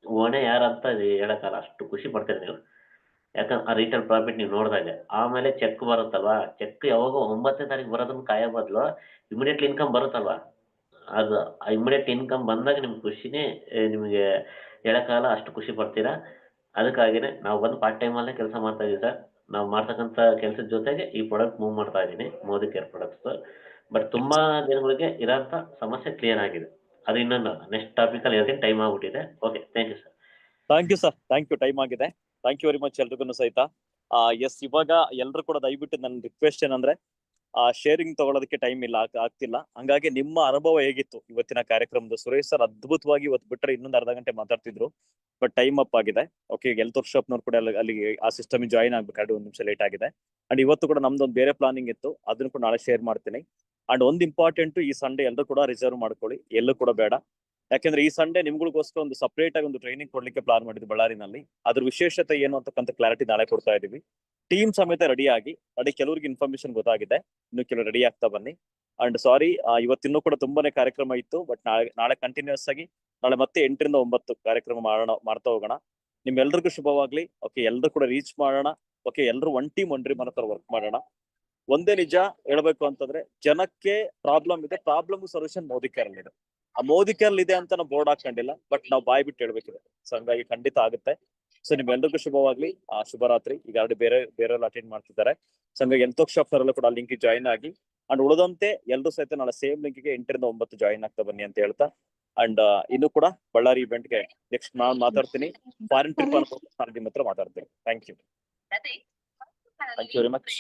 ಹೊಣೆ ಯಾರಂತ ಹೇಳಕ್ಕಾಗಲ್ಲ, ಅಷ್ಟು ಖುಷಿ ಪಡ್ತೀರಿ ನೀವು. ಯಾಕಂದ್ರೆ ಆ ರಿಟೇಲ್ ಪ್ರಾಫಿಟ್ ನೀವು ನೋಡಿದಾಗ ಆಮೇಲೆ ಚೆಕ್ ಬರುತ್ತಲ್ವಾ, ಚೆಕ್ ಯಾವಾಗೋ 9ನೇ ತಾರೀಕು ಬರೋದನ್ನ ಕಾಯೋ ಬದಲು ಇಮಿಡಿಯೇಟ್ಲಿ ಇನ್ಕಮ್ ಬರುತ್ತಲ್ವಾ, ಅದು ಇಮಿಡಿಯೇಟ್ ಇನ್ಕಮ್ ಬಂದಾಗ ನಿಮ್ಗೆ ಖುಷಿನೇ ನಿಮಗೆ ಹೇಳಕ್ಕಾಗಲ್ಲ, ಅಷ್ಟು ಖುಷಿ ಪಡ್ತೀರಾ. ಅದಕ್ಕಾಗಿನೇ ನಾವು ಬಂದು ಪಾರ್ಟ್ ಟೈಮಲ್ಲೇ ಕೆಲಸ ಮಾಡ್ತಾ ಇದೀವಿ ಸರ್. ನಾವು ಮಾಡ್ತಕ್ಕಂಥ ಕೆಲಸದ ಜೊತೆಗೆ ಈ ಪ್ರಾಡಕ್ಟ್ ಮೂವ್ ಮಾಡ್ತಾ ಇದ್ದೀನಿ, ಮೋದಿ ಕೇರ್ ಪ್ರಾಡಕ್ಟ್ಸ್. ಬಟ್ ತುಂಬಾ ಜನಗಳಿಗೆ ಇರೋಂಥ ಸಮಸ್ಯೆ ಕ್ಲಿಯರ್ ಆಗಿದೆ. ಅದು ಇನ್ನೊಂದು ನೆಕ್ಸ್ಟ್ ಟಾಪಿಕಲ್ಲಿ ಹೇಳ್ತೀನಿ, ಟೈಮ್ ಆಗ್ಬಿಟ್ಟಿದೆ. Okay, thank you sir. Thank you sir, thank you. Time ಆಗಿದೆ. ಥ್ಯಾಂಕ್ ಯು ವೆರಿ ಮಚ್ ಎಲ್ರಿಗೂ ಸಹಿತ. ಎಸ್, ಇವಾಗ ಎಲ್ರು ಕೂಡ ದಯವಿಟ್ಟು ನನ್ನ ರಿಕ್ವೆಸ್ಟ್ ಏನಂದ್ರೆ ಶೇರಿಂಗ್ ತಗೊಳ್ಳೋದಕ್ಕೆ ಟೈಮ್ ಇಲ್ಲ, ಆಗ್ತಿಲ್ಲ. ಹಂಗಾಗಿ ನಿಮ್ಮ ಅನುಭವ ಹೇಗಿತ್ತು ಇವತ್ತಿನ ಕಾರ್ಯಕ್ರಮದ? ಸುರೇಶ್ ಸರ್ ಅದ್ಭುತವಾಗಿ ಇವತ್ತು ಬಿಟ್ಟರೆ ಇನ್ನೊಂದು ಅರ್ಧ ಗಂಟೆ ಮಾತಾಡ್ತಿದ್ರು, ಬಟ್ ಟೈಮ್ ಅಪ್ ಆಗಿದೆ. ಓಕೆ, ಹೆಲ್ತ್ ವರ್ಕ್ಶಾಪ್ನವ್ರು ಕೂಡ ಅಲ್ಲಿಗೆ ಆ ಸಿಸ್ಟಮ್ ಜಾಯಿನ್ ಆಗ್ಬೇಕಾದ್ರೆ 1 ನಿಮಿಷ ಲೇಟ್ ಆಗಿದೆ. ಅಂಡ್ ಇವತ್ತು ಕೂಡ ನಮ್ದೊಂದು ಬೇರೆ ಪ್ಲಾನಿಂಗ್ ಇತ್ತು, ಅದನ್ನು ಕೂಡ ನಾಳೆ ಶೇರ್ ಮಾಡ್ತೀನಿ. ಅಂಡ್ ಒಂದು ಇಂಪಾರ್ಟೆಂಟ್, ಈ ಸಂಡೇ ಎಲ್ಲರೂ ಕೂಡ ರಿಸರ್ವ್ ಮಾಡ್ಕೊಳ್ಳಿ, ಎಲ್ಲೂ ಕೂಡ ಬೇಡ. ಯಾಕೆಂದ್ರೆ ಈ ಸಂಡೇ ನಿಮ್ಗಳಿಗೋಸ್ಕರ ಒಂದು ಸಪರೇಟ್ ಆಗಿ ಒಂದು ಟ್ರೈನಿಂಗ್ ಕೊಡ್ಲಿಕ್ಕೆ ಪ್ಲಾನ್ ಮಾಡಿದ್ವಿ ಬಳ್ಳಾರಿನಲ್ಲಿ. ಅದ್ರ ವಿಶೇಷತೆ ಏನು ಅಂತಕ್ಕಂಥ ಕ್ಲಾರಿಟಿ ನಾಳೆ ಕೊಡ್ತಾ ಇದೀವಿ. ಟೀಮ್ ಸಮೇತ ರೆಡಿ ಆಗಿ, ಅದೇ ಕೆಲವರಿಗೆ ಇನ್ಫಾರ್ಮೇಶನ್ ಗೊತ್ತಾಗಿದೆ, ಇನ್ನು ಕೆಲವರು ರೆಡಿ ಆಗ್ತಾ ಬನ್ನಿ. ಅಂಡ್ ಸಾರಿ, ಇವತ್ತಿನ್ನೂ ಕೂಡ ತುಂಬಾನೇ ಕಾರ್ಯಕ್ರಮ ಇತ್ತು, ಬಟ್ ನಾಳೆ ಕಂಟಿನ್ಯೂಸ್ ಆಗಿ ನಾಳೆ ಮತ್ತೆ 8 ರಿಂದ 9 ಕಾರ್ಯಕ್ರಮ ಮಾಡ್ತಾ ಹೋಗೋಣ. ನಿಮ್ಮೆಲ್ರಿಗೂ ಶುಭವಾಗ್ಲಿ. ಓಕೆ, ಎಲ್ರು ಕೂಡ ರೀಚ್ ಮಾಡೋಣ. ಓಕೆ, ಎಲ್ರು ಒನ್ ಟೀಮ್ ಒನ್ ಡ್ರೀಮ್ ಅನ್ನೋ ವರ್ಕ್ ಮಾಡೋಣ. ಒಂದೇ ನಿಜ ಹೇಳ್ಬೇಕು ಅಂತಂದ್ರೆ, ಜನಕ್ಕೆ ಪ್ರಾಬ್ಲಮ್ ಇದೆ, ಪ್ರಾಬ್ಲಮ್ ಸೊಲ್ಯೂಷನ್ ಮೋದಿ ಕೇರ್ ಇದೆ. ಆ ಮೋದಿ ಕೇರ್ ಇದೆ ಅಂತ ನಾವು ಬೋರ್ಡ್ ಹಾಕೊಂಡಿಲ್ಲ, ಬಟ್ ನಾವು ಬಾಯ್ ಬಿಟ್ಟು ಹೇಳ್ಬೇಕಿದೆ. ಸೊ ಹಂಗಾಗಿ ಖಂಡಿತ ಆಗುತ್ತೆ. ಸೊ ನಿಮ್ಮೆಲ್ರಿಗೂ ಶುಭವಾಗ್ಲಿ. ಶುಭರಾತ್ರಿ. ಈಗ ಆಲ್ರೆಡಿ ಬೇರೆ ಅಟೆಂಡ್ ಮಾಡ್ತಿದ್ದಾರೆ. ಸೊ ಹಂಗಾಗಿ ಹೆಲ್ತ್ ವರ್ಕ್ಶಾಪ್ ಅವರೆಲ್ಲ ಕೂಡ ಲಿಂಕ್ ಜಾಯಿನ್ ಆಗಿ, ಅಂಡ್ ಉಳಿದಂತೆ ಎಲ್ಲರೂ ಸಹಿತ ನಾಳೆ ಸೇಮ್ ಲಿಂಕ್ಗೆ 8 ರಿಂದ 9 ಜಾಯಿನ್ ಆಗ್ತಾ ಬನ್ನಿ ಅಂತ ಹೇಳ್ತಾ, ಅಂಡ್ ಇನ್ನು ಕೂಡ ಬಳ್ಳಾರಿ ಇವೆಂಟ್ಗೆ ನೆಕ್ಸ್ಟ್ ನಾನು ಮಾತಾಡ್ತೀನಿ. ಫಾರಿನ್ ಟ್ರಿಪ್ ಅನ್ನು ನಿಮ್ಮ ಹತ್ರ ಮಾತಾಡ್ತೀನಿ. Thank you very much.